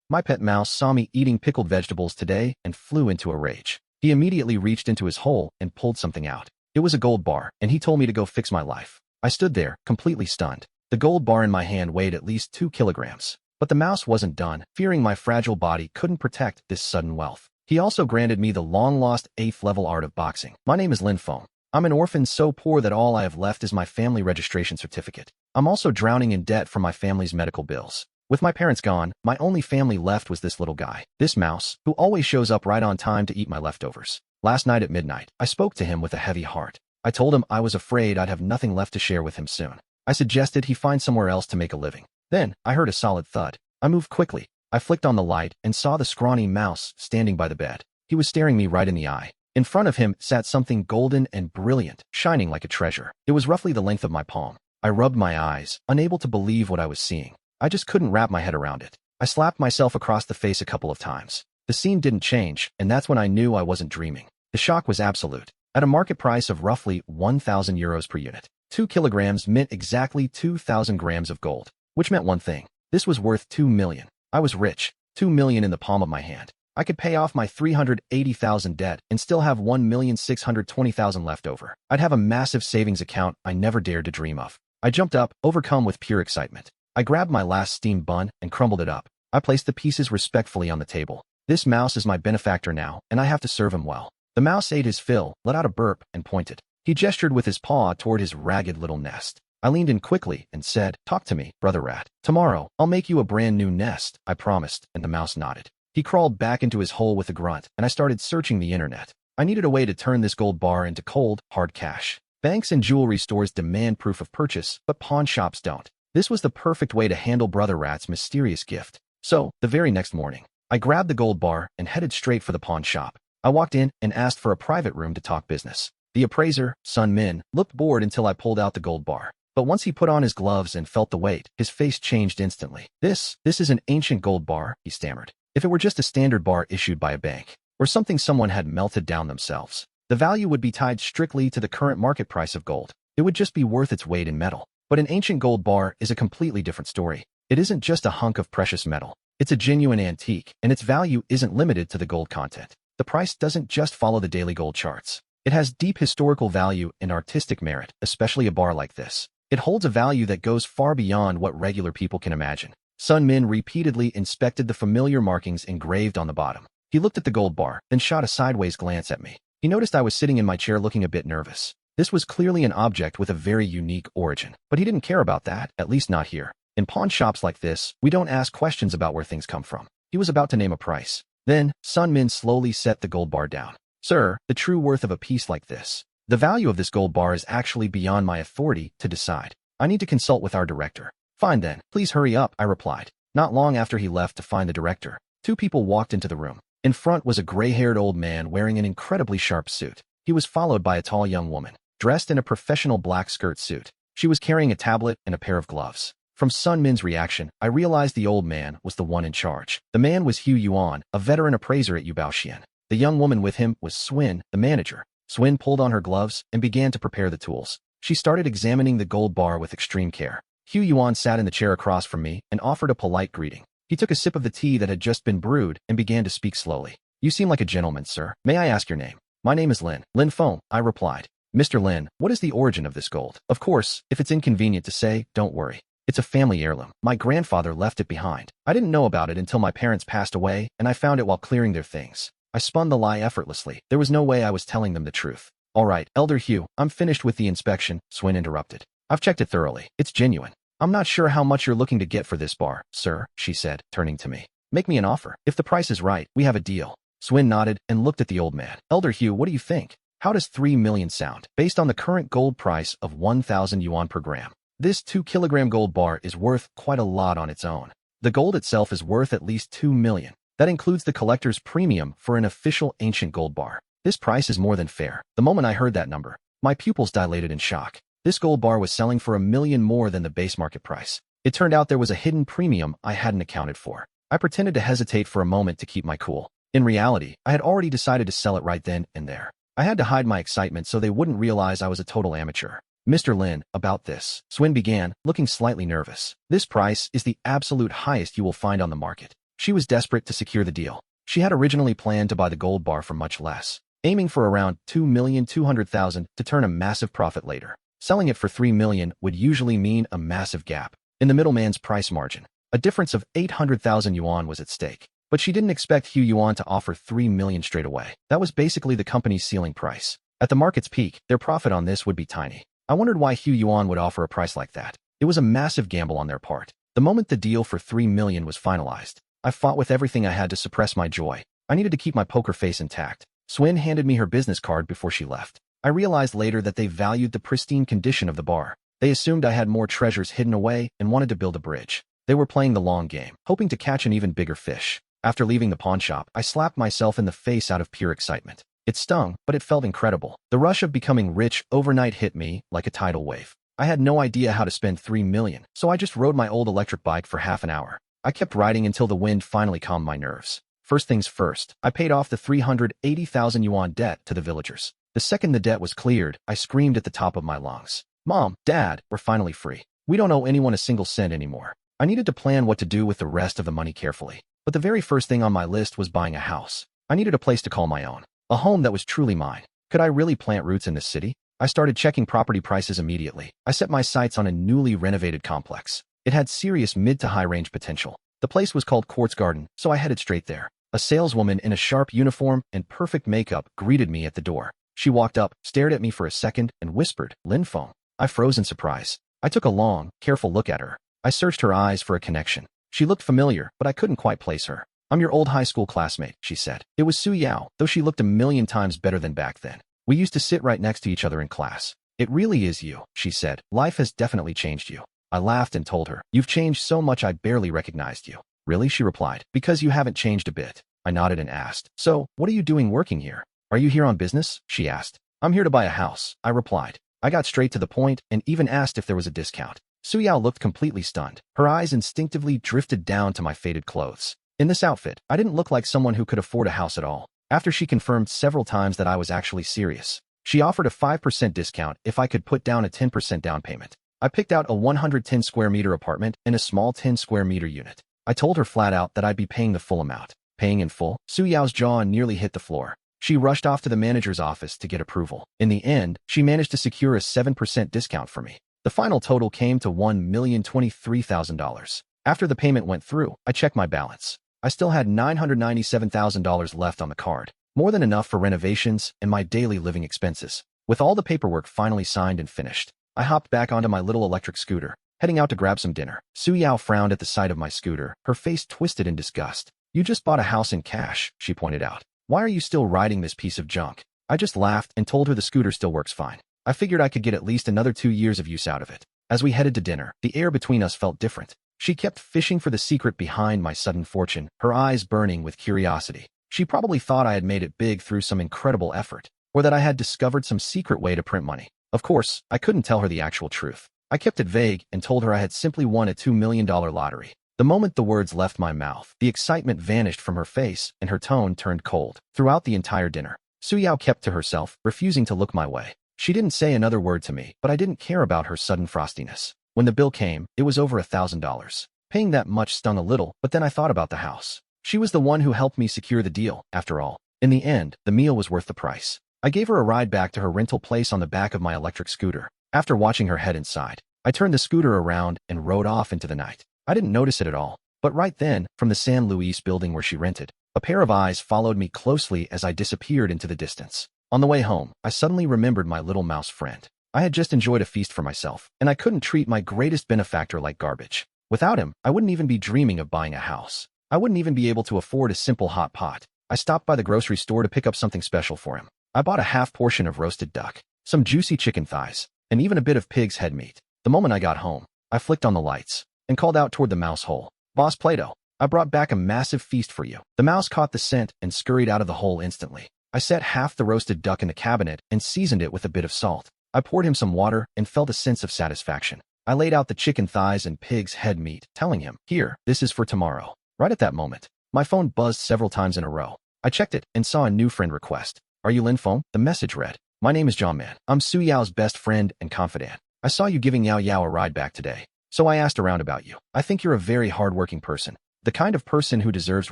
My pet mouse saw me eating pickled vegetables today and flew into a rage. He immediately reached into his hole and pulled something out. It was a gold bar, and he told me to go fix my life. I stood there, completely stunned. The gold bar in my hand weighed at least 2 kilograms. But the mouse wasn't done, fearing my fragile body couldn't protect this sudden wealth. He also granted me the long-lost 8th level art of boxing. My name is Lin Feng. I'm an orphan so poor that all I have left is my family registration certificate. I'm also drowning in debt from my family's medical bills. With my parents gone, my only family left was this little guy, this mouse, who always shows up right on time to eat my leftovers. Last night at midnight, I spoke to him with a heavy heart. I told him I was afraid I'd have nothing left to share with him soon. I suggested he find somewhere else to make a living. Then, I heard a solid thud. I moved quickly. I flicked on the light and saw the scrawny mouse standing by the bed. He was staring me right in the eye. In front of him sat something golden and brilliant, shining like a treasure. It was roughly the length of my palm. I rubbed my eyes, unable to believe what I was seeing. I just couldn't wrap my head around it. I slapped myself across the face a couple of times. The scene didn't change, and that's when I knew I wasn't dreaming. The shock was absolute. At a market price of roughly 1,000 euros per unit, 2 kilograms meant exactly 2,000 grams of gold, which meant one thing. This was worth 2 million. I was rich, 2 million in the palm of my hand. I could pay off my 380,000 debt and still have 1,620,000 left over. I'd have a massive savings account I never dared to dream of. I jumped up, overcome with pure excitement. I grabbed my last steamed bun and crumbled it up. I placed the pieces respectfully on the table. This mouse is my benefactor now, and I have to serve him well. The mouse ate his fill, let out a burp, and pointed. He gestured with his paw toward his ragged little nest. I leaned in quickly and said, "Talk to me, brother rat. Tomorrow, I'll make you a brand new nest," I promised, and the mouse nodded. He crawled back into his hole with a grunt, and I started searching the internet. I needed a way to turn this gold bar into cold, hard cash. Banks and jewelry stores demand proof of purchase, but pawn shops don't. This was the perfect way to handle Brother Rat's mysterious gift. So, the very next morning, I grabbed the gold bar and headed straight for the pawn shop. I walked in and asked for a private room to talk business. The appraiser, Sun Min, looked bored until I pulled out the gold bar. But once he put on his gloves and felt the weight, his face changed instantly. This is an ancient gold bar," he stammered. "If it were just a standard bar issued by a bank, or something someone had melted down themselves, the value would be tied strictly to the current market price of gold. It would just be worth its weight in metal. But an ancient gold bar is a completely different story. It isn't just a hunk of precious metal. It's a genuine antique, and its value isn't limited to the gold content. The price doesn't just follow the daily gold charts. It has deep historical value and artistic merit, especially a bar like this. It holds a value that goes far beyond what regular people can imagine." Sun Min repeatedly inspected the familiar markings engraved on the bottom. He looked at the gold bar, then shot a sideways glance at me. He noticed I was sitting in my chair looking a bit nervous. This was clearly an object with a very unique origin, but he didn't care about that, at least not here. In pawn shops like this, we don't ask questions about where things come from. He was about to name a price. Then, Sun Min slowly set the gold bar down. "Sir, the true worth of a piece like this. The value of this gold bar is actually beyond my authority to decide. I need to consult with our director." "Fine then, please hurry up," I replied. Not long after he left to find the director, 2 people walked into the room. In front was a gray-haired old man wearing an incredibly sharp suit. He was followed by a tall young woman, dressed in a professional black skirt suit. She was carrying a tablet and a pair of gloves. From Sun Min's reaction, I realized the old man was the one in charge. The man was Hu Yuan, a veteran appraiser at Yubaoxian. The young woman with him was Swin, the manager. Swin pulled on her gloves and began to prepare the tools. She started examining the gold bar with extreme care. Hu Yuan sat in the chair across from me and offered a polite greeting. He took a sip of the tea that had just been brewed and began to speak slowly. "You seem like a gentleman, sir. May I ask your name?" "My name is Lin Feng," I replied. "Mr. Lin, what is the origin of this gold? Of course, if it's inconvenient to say, don't worry. It's a family heirloom. My grandfather left it behind. I didn't know about it until my parents passed away, and I found it while clearing their things." I spun the lie effortlessly. There was no way I was telling them the truth. "All right, Elder Hu, I'm finished with the inspection," Swin interrupted. "I've checked it thoroughly. It's genuine. I'm not sure how much you're looking to get for this bar, sir," she said, turning to me. "Make me an offer. If the price is right, we have a deal." Swin nodded and looked at the old man. "Elder Hu, what do you think? How does 3 million sound? Based on the current gold price of 1,000 yuan per gram, this 2-kilogram gold bar is worth quite a lot on its own. The gold itself is worth at least 2 million. That includes the collector's premium for an official ancient gold bar. This price is more than fair." The moment I heard that number, my pupils dilated in shock. This gold bar was selling for 1 million more than the base market price. It turned out there was a hidden premium I hadn't accounted for. I pretended to hesitate for a moment to keep my cool. In reality, I had already decided to sell it right then and there. I had to hide my excitement so they wouldn't realize I was a total amateur. "Mr. Lin, about this," Swin began, looking slightly nervous. "This price is the absolute highest you will find on the market. She was desperate to secure the deal. She had originally planned to buy the gold bar for much less, aiming for around $2,200,000 to turn a massive profit later. Selling it for $3 million would usually mean a massive gap in the middleman's price margin. A difference of 800,000 yuan was at stake. But she didn't expect Hu Yuan to offer $3 million straight away. That was basically the company's ceiling price. At the market's peak, their profit on this would be tiny. I wondered why Hu Yuan would offer a price like that. It was a massive gamble on their part. The moment the deal for $3 million was finalized, I fought with everything I had to suppress my joy. I needed to keep my poker face intact. Swin handed me her business card before she left. I realized later that they valued the pristine condition of the bar. They assumed I had more treasures hidden away and wanted to build a bridge. They were playing the long game, hoping to catch an even bigger fish. After leaving the pawn shop, I slapped myself in the face out of pure excitement. It stung, but it felt incredible. The rush of becoming rich overnight hit me like a tidal wave. I had no idea how to spend $3 million, so I just rode my old electric bike for half an hour. I kept riding until the wind finally calmed my nerves. First things first, I paid off the 380,000 yuan debt to the villagers. The second the debt was cleared, I screamed at the top of my lungs. Mom, Dad, we're finally free. We don't owe anyone a single cent anymore. I needed to plan what to do with the rest of the money carefully. But the very first thing on my list was buying a house. I needed a place to call my own. A home that was truly mine. Could I really plant roots in this city? I started checking property prices immediately. I set my sights on a newly renovated complex. It had serious mid to high range potential. The place was called Quartz Garden, so I headed straight there. A saleswoman in a sharp uniform and perfect makeup greeted me at the door. She walked up, stared at me for a second, and whispered, "Lin Feng." I froze in surprise. I took a long, careful look at her. I searched her eyes for a connection. She looked familiar, but I couldn't quite place her. "I'm your old high school classmate," she said. It was Su Yao, though she looked a million times better than back then. "We used to sit right next to each other in class." "It really is you," she said. "Life has definitely changed you." I laughed and told her, "You've changed so much I barely recognized you." "Really?" she replied. "Because you haven't changed a bit." I nodded and asked, "So, what are you doing working here?" "Are you here on business?" she asked. "I'm here to buy a house," I replied. I got straight to the point and even asked if there was a discount. Su Yao looked completely stunned. Her eyes instinctively drifted down to my faded clothes. In this outfit, I didn't look like someone who could afford a house at all. After she confirmed several times that I was actually serious, she offered a 5% discount if I could put down a 10% down payment. I picked out a 110 square meter apartment and a small 10 square meter unit. I told her flat out that I'd be paying the full amount. Paying in full? Su Yao's jaw nearly hit the floor. She rushed off to the manager's office to get approval. In the end, she managed to secure a 7% discount for me. The final total came to $1,023,000. After the payment went through, I checked my balance. I still had $997,000 left on the card, more than enough for renovations and my daily living expenses. With all the paperwork finally signed and finished, I hopped back onto my little electric scooter, heading out to grab some dinner. Su Yao frowned at the sight of my scooter, her face twisted in disgust. "You just bought a house in cash," she pointed out. "Why are you still riding this piece of junk?" I just laughed and told her the scooter still works fine. I figured I could get at least another 2 years of use out of it. As we headed to dinner, the air between us felt different. She kept fishing for the secret behind my sudden fortune, her eyes burning with curiosity. She probably thought I had made it big through some incredible effort, or that I had discovered some secret way to print money. Of course, I couldn't tell her the actual truth. I kept it vague and told her I had simply won a $2 million lottery. The moment the words left my mouth, the excitement vanished from her face and her tone turned cold. Throughout the entire dinner, Su Yao kept to herself, refusing to look my way. She didn't say another word to me, but I didn't care about her sudden frostiness. When the bill came, it was over $1,000. Paying that much stung a little, but then I thought about the house. She was the one who helped me secure the deal, after all. In the end, the meal was worth the price. I gave her a ride back to her rental place on the back of my electric scooter. After watching her head inside, I turned the scooter around and rode off into the night. I didn't notice it at all, but right then, from the San Luis building where she rented, a pair of eyes followed me closely as I disappeared into the distance. On the way home, I suddenly remembered my little mouse friend. I had just enjoyed a feast for myself, and I couldn't treat my greatest benefactor like garbage. Without him, I wouldn't even be dreaming of buying a house. I wouldn't even be able to afford a simple hot pot. I stopped by the grocery store to pick up something special for him. I bought a half portion of roasted duck, some juicy chicken thighs, and even a bit of pig's head meat. The moment I got home, I flicked on the lights and called out toward the mouse hole, "Boss Plato, I brought back a massive feast for you." The mouse caught the scent and scurried out of the hole instantly. I set half the roasted duck in the cabinet and seasoned it with a bit of salt. I poured him some water and felt a sense of satisfaction. I laid out the chicken thighs and pig's head meat, telling him, "Here, this is for tomorrow." Right at that moment, my phone buzzed several times in a row. I checked it and saw a new friend request. "Are you Lin Feng?" The message read. "My name is John Man. I'm Su Yao's best friend and confidant. I saw you giving Yao Yao a ride back today, so I asked around about you. I think you're a very hardworking person. The kind of person who deserves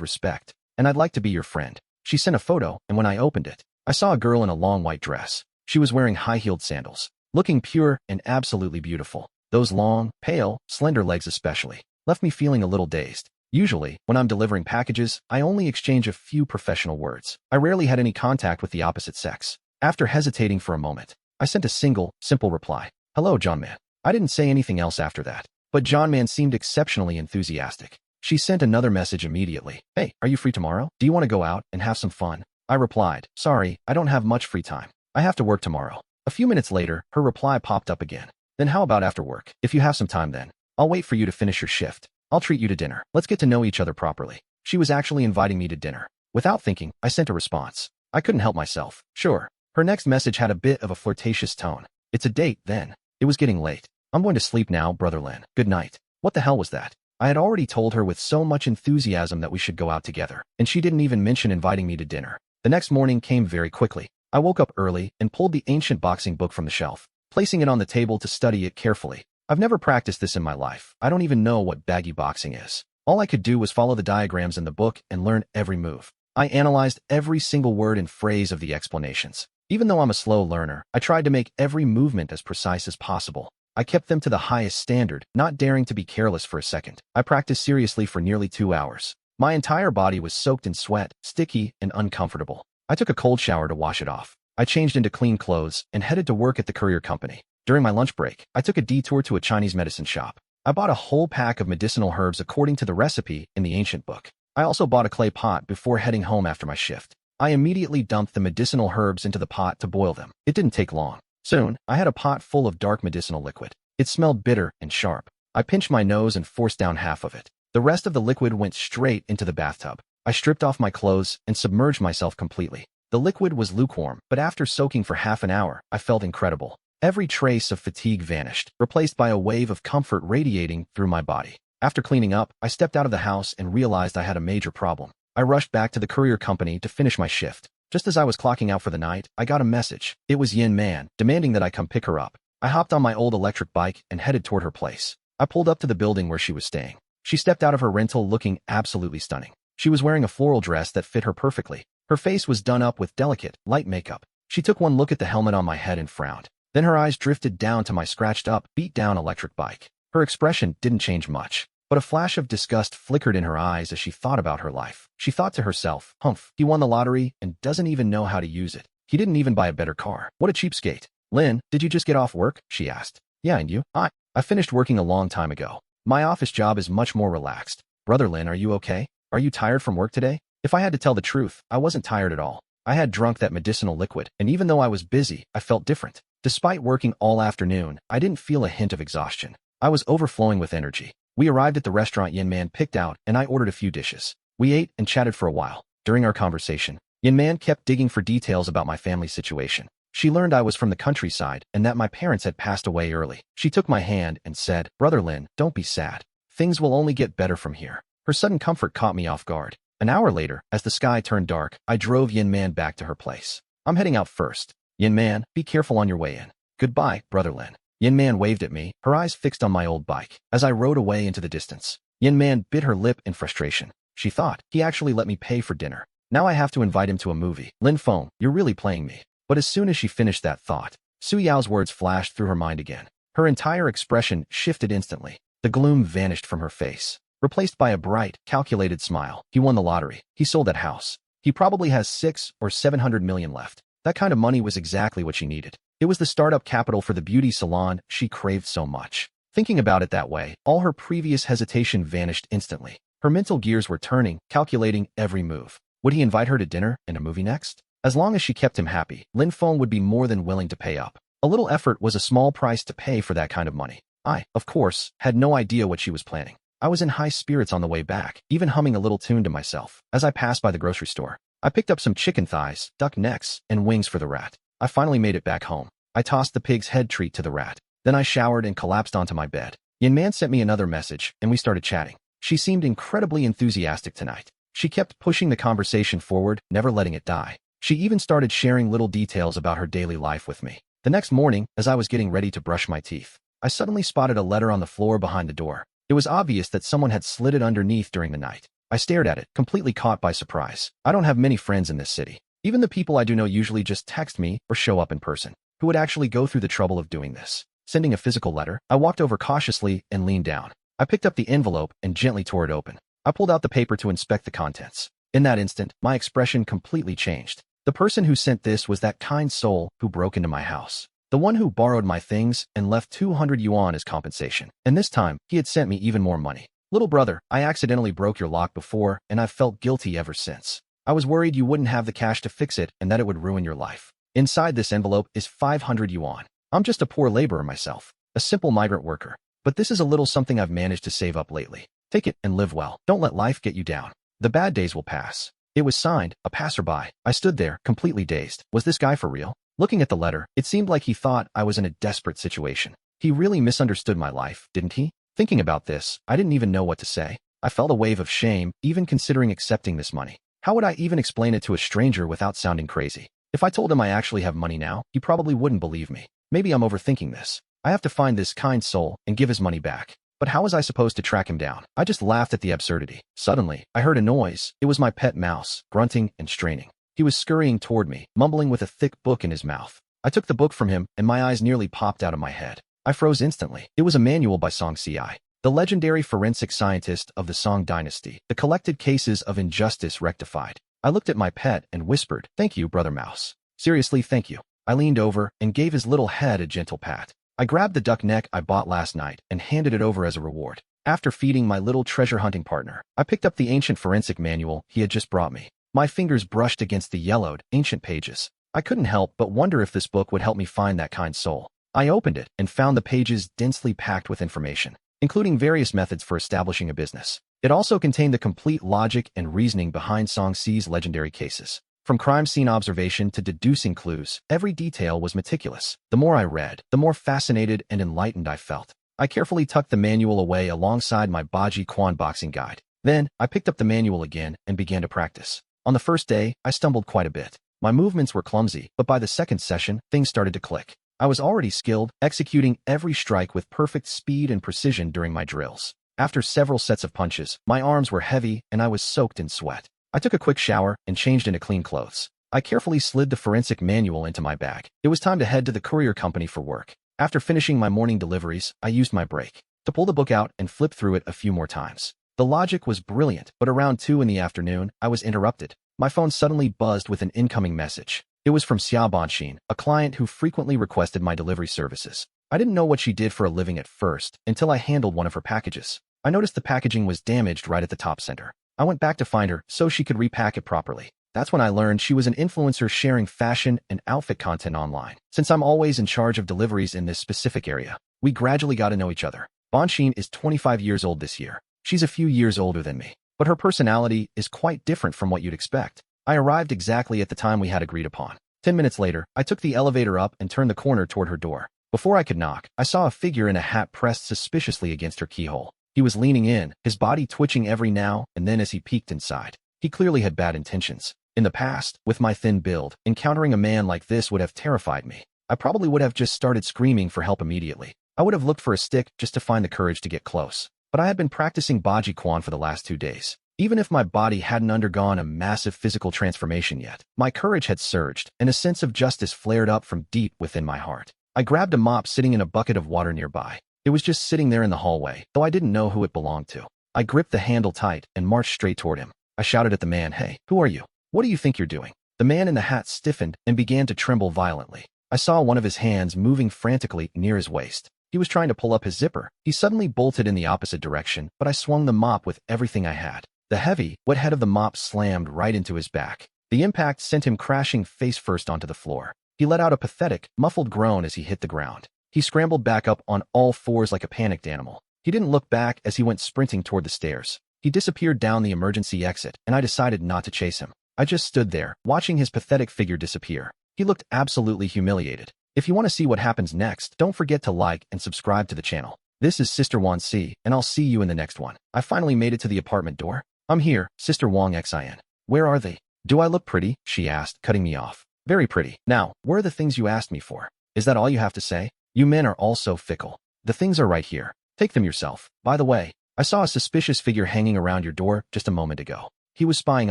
respect, and I'd like to be your friend. She sent a photo, and when I opened it, I saw a girl in a long white dress. She was wearing high-heeled sandals, looking pure and absolutely beautiful. Those long, pale, slender legs especially left me feeling a little dazed. Usually, when I'm delivering packages, I only exchange a few professional words. I rarely had any contact with the opposite sex. After hesitating for a moment, I sent a single, simple reply. Hello, John Man. I didn't say anything else after that, but John Man seemed exceptionally enthusiastic. She sent another message immediately. Hey, are you free tomorrow? Do you want to go out and have some fun? I replied, sorry, I don't have much free time. I have to work tomorrow. A few minutes later, her reply popped up again. Then how about after work? If you have some time then, I'll wait for you to finish your shift. I'll treat you to dinner. Let's get to know each other properly. She was actually inviting me to dinner. Without thinking, I sent a response. I couldn't help myself. Sure. Her next message had a bit of a flirtatious tone. It's a date, then. It was getting late. I'm going to sleep now, Brother Lin. Good night. What the hell was that? I had already told her with so much enthusiasm that we should go out together, and she didn't even mention inviting me to dinner. The next morning came very quickly. I woke up early and pulled the ancient boxing book from the shelf, placing it on the table to study it carefully. I've never practiced this in my life. I don't even know what baggy boxing is. All I could do was follow the diagrams in the book and learn every move. I analyzed every single word and phrase of the explanations. Even though I'm a slow learner, I tried to make every movement as precise as possible. I kept them to the highest standard, not daring to be careless for a second. I practiced seriously for nearly 2 hours. My entire body was soaked in sweat, sticky, and uncomfortable. I took a cold shower to wash it off. I changed into clean clothes and headed to work at the courier company. During my lunch break, I took a detour to a Chinese medicine shop. I bought a whole pack of medicinal herbs according to the recipe in the ancient book. I also bought a clay pot before heading home after my shift. I immediately dumped the medicinal herbs into the pot to boil them. It didn't take long. Soon, I had a pot full of dark medicinal liquid. It smelled bitter and sharp. I pinched my nose and forced down half of it. The rest of the liquid went straight into the bathtub. I stripped off my clothes and submerged myself completely. The liquid was lukewarm, but after soaking for half an hour, I felt incredible. Every trace of fatigue vanished, replaced by a wave of comfort radiating through my body. After cleaning up, I stepped out of the house and realized I had a major problem. I rushed back to the courier company to finish my shift. Just as I was clocking out for the night, I got a message. It was Yin Man, demanding that I come pick her up. I hopped on my old electric bike and headed toward her place. I pulled up to the building where she was staying. She stepped out of her rental looking absolutely stunning. She was wearing a floral dress that fit her perfectly. Her face was done up with delicate, light makeup. She took one look at the helmet on my head and frowned. Then her eyes drifted down to my scratched-up, beat-down electric bike. Her expression didn't change much, but a flash of disgust flickered in her eyes as she thought about her life. She thought to herself, humph, he won the lottery and doesn't even know how to use it. He didn't even buy a better car. What a cheapskate. Lin, did you just get off work? She asked. Yeah, and you? I finished working a long time ago. My office job is much more relaxed. Brother Lin, are you okay? Are you tired from work today? If I had to tell the truth, I wasn't tired at all. I had drunk that medicinal liquid, and even though I was busy, I felt different. Despite working all afternoon, I didn't feel a hint of exhaustion. I was overflowing with energy. We arrived at the restaurant Yin Man picked out, and I ordered a few dishes. We ate and chatted for a while. During our conversation, Yin Man kept digging for details about my family situation. She learned I was from the countryside and that my parents had passed away early. She took my hand and said, Brother Lin, don't be sad. Things will only get better from here. Her sudden comfort caught me off guard. An hour later, as the sky turned dark, I drove Yin Man back to her place. I'm heading out first. Yin Man, be careful on your way in. Goodbye, Brother Lin. Yin Man waved at me, her eyes fixed on my old bike. As I rode away into the distance, Yin Man bit her lip in frustration. She thought, he actually let me pay for dinner. Now I have to invite him to a movie. Lin Feng, you're really playing me. But as soon as she finished that thought, Su Yao's words flashed through her mind again. Her entire expression shifted instantly. The gloom vanished from her face, replaced by a bright, calculated smile. He won the lottery. He sold that house. He probably has 600 or 700 million left. That kind of money was exactly what she needed. It was the startup capital for the beauty salon she craved so much. Thinking about it that way, all her previous hesitation vanished instantly. Her mental gears were turning, calculating every move. Would he invite her to dinner and a movie next? As long as she kept him happy, Lin Feng would be more than willing to pay up. A little effort was a small price to pay for that kind of money. I, of course, had no idea what she was planning. I was in high spirits on the way back, even humming a little tune to myself. As I passed by the grocery store, I picked up some chicken thighs, duck necks, and wings for the rat. I finally made it back home. I tossed the pig's head treat to the rat. Then I showered and collapsed onto my bed. Yin Man sent me another message, and we started chatting. She seemed incredibly enthusiastic tonight. She kept pushing the conversation forward, never letting it die. She even started sharing little details about her daily life with me. The next morning, as I was getting ready to brush my teeth, I suddenly spotted a letter on the floor behind the door. It was obvious that someone had slid it underneath during the night. I stared at it, completely caught by surprise. I don't have many friends in this city. Even the people I do know usually just text me or show up in person. Who would actually go through the trouble of doing this? Sending a physical letter? I walked over cautiously and leaned down. I picked up the envelope and gently tore it open. I pulled out the paper to inspect the contents. In that instant, my expression completely changed. The person who sent this was that kind soul who broke into my house. The one who borrowed my things and left 200 yuan as compensation. And this time, he had sent me even more money. Little brother, I accidentally broke your lock before, and I've felt guilty ever since. I was worried you wouldn't have the cash to fix it and that it would ruin your life. Inside this envelope is 500 yuan. I'm just a poor laborer myself, a simple migrant worker. But this is a little something I've managed to save up lately. Take it and live well. Don't let life get you down. The bad days will pass. It was signed, a passerby. I stood there, completely dazed. Was this guy for real? Looking at the letter, it seemed like he thought I was in a desperate situation. He really misunderstood my life, didn't he? Thinking about this, I didn't even know what to say. I felt a wave of shame, even considering accepting this money. How would I even explain it to a stranger without sounding crazy? If I told him I actually have money now, he probably wouldn't believe me. Maybe I'm overthinking this. I have to find this kind soul and give his money back. But how was I supposed to track him down? I just laughed at the absurdity. Suddenly, I heard a noise. It was my pet mouse, grunting and straining. He was scurrying toward me, mumbling with a thick book in his mouth. I took the book from him, and my eyes nearly popped out of my head. I froze instantly. It was a manual by Song Ci, the legendary forensic scientist of the Song dynasty. The collected cases of injustice rectified. I looked at my pet and whispered, "Thank you, Brother Mouse. Seriously, thank you." I leaned over and gave his little head a gentle pat. I grabbed the duck neck I bought last night and handed it over as a reward. After feeding my little treasure-hunting partner, I picked up the ancient forensic manual he had just brought me. My fingers brushed against the yellowed, ancient pages. I couldn't help but wonder if this book would help me find that kind soul. I opened it and found the pages densely packed with information, including various methods for establishing a business. It also contained the complete logic and reasoning behind Song Ci's legendary cases. From crime scene observation to deducing clues, every detail was meticulous. The more I read, the more fascinated and enlightened I felt. I carefully tucked the manual away alongside my Baji Quan boxing guide. Then, I picked up the manual again and began to practice. On the first day, I stumbled quite a bit. My movements were clumsy, but by the second session, things started to click. I was already skilled, executing every strike with perfect speed and precision during my drills. After several sets of punches, my arms were heavy and I was soaked in sweat. I took a quick shower and changed into clean clothes. I carefully slid the forensic manual into my bag. It was time to head to the courier company for work. After finishing my morning deliveries, I used my break to pull the book out and flip through it a few more times. The logic was brilliant, but around 2 in the afternoon, I was interrupted. My phone suddenly buzzed with an incoming message. It was from Xia Banxin, a client who frequently requested my delivery services. I didn't know what she did for a living at first, until I handled one of her packages. I noticed the packaging was damaged right at the top center. I went back to find her so she could repack it properly. That's when I learned she was an influencer sharing fashion and outfit content online. Since I'm always in charge of deliveries in this specific area, we gradually got to know each other. Banxin is 25 years old this year. She's a few years older than me, but her personality is quite different from what you'd expect. I arrived exactly at the time we had agreed upon. 10 minutes later, I took the elevator up and turned the corner toward her door. Before I could knock, I saw a figure in a hat pressed suspiciously against her keyhole. He was leaning in, his body twitching every now and then as he peeked inside. He clearly had bad intentions. In the past, with my thin build, encountering a man like this would have terrified me. I probably would have just started screaming for help immediately. I would have looked for a stick just to find the courage to get close. But I had been practicing Baji Quan for the last 2 days. Even if my body hadn't undergone a massive physical transformation yet, my courage had surged, and a sense of justice flared up from deep within my heart. I grabbed a mop sitting in a bucket of water nearby. It was just sitting there in the hallway, though I didn't know who it belonged to. I gripped the handle tight and marched straight toward him. I shouted at the man, "Hey, who are you? What do you think you're doing?" The man in the hat stiffened and began to tremble violently. I saw one of his hands moving frantically near his waist. He was trying to pull up his zipper. He suddenly bolted in the opposite direction, but I swung the mop with everything I had. The heavy, wet head of the mop slammed right into his back. The impact sent him crashing face first onto the floor. He let out a pathetic, muffled groan as he hit the ground. He scrambled back up on all fours like a panicked animal. He didn't look back as he went sprinting toward the stairs. He disappeared down the emergency exit, and I decided not to chase him. I just stood there, watching his pathetic figure disappear. He looked absolutely humiliated. If you want to see what happens next, don't forget to like and subscribe to the channel. This is Sister Wang C, and I'll see you in the next one. I finally made it to the apartment door. "I'm here, Sister Wang Xin. Where are they?" "Do I look pretty?" she asked, cutting me off. "Very pretty. Now, where are the things you asked me for? Is that all you have to say? You men are all so fickle. The things are right here." Take them yourself. By the way, I saw a suspicious figure hanging around your door just a moment ago. He was spying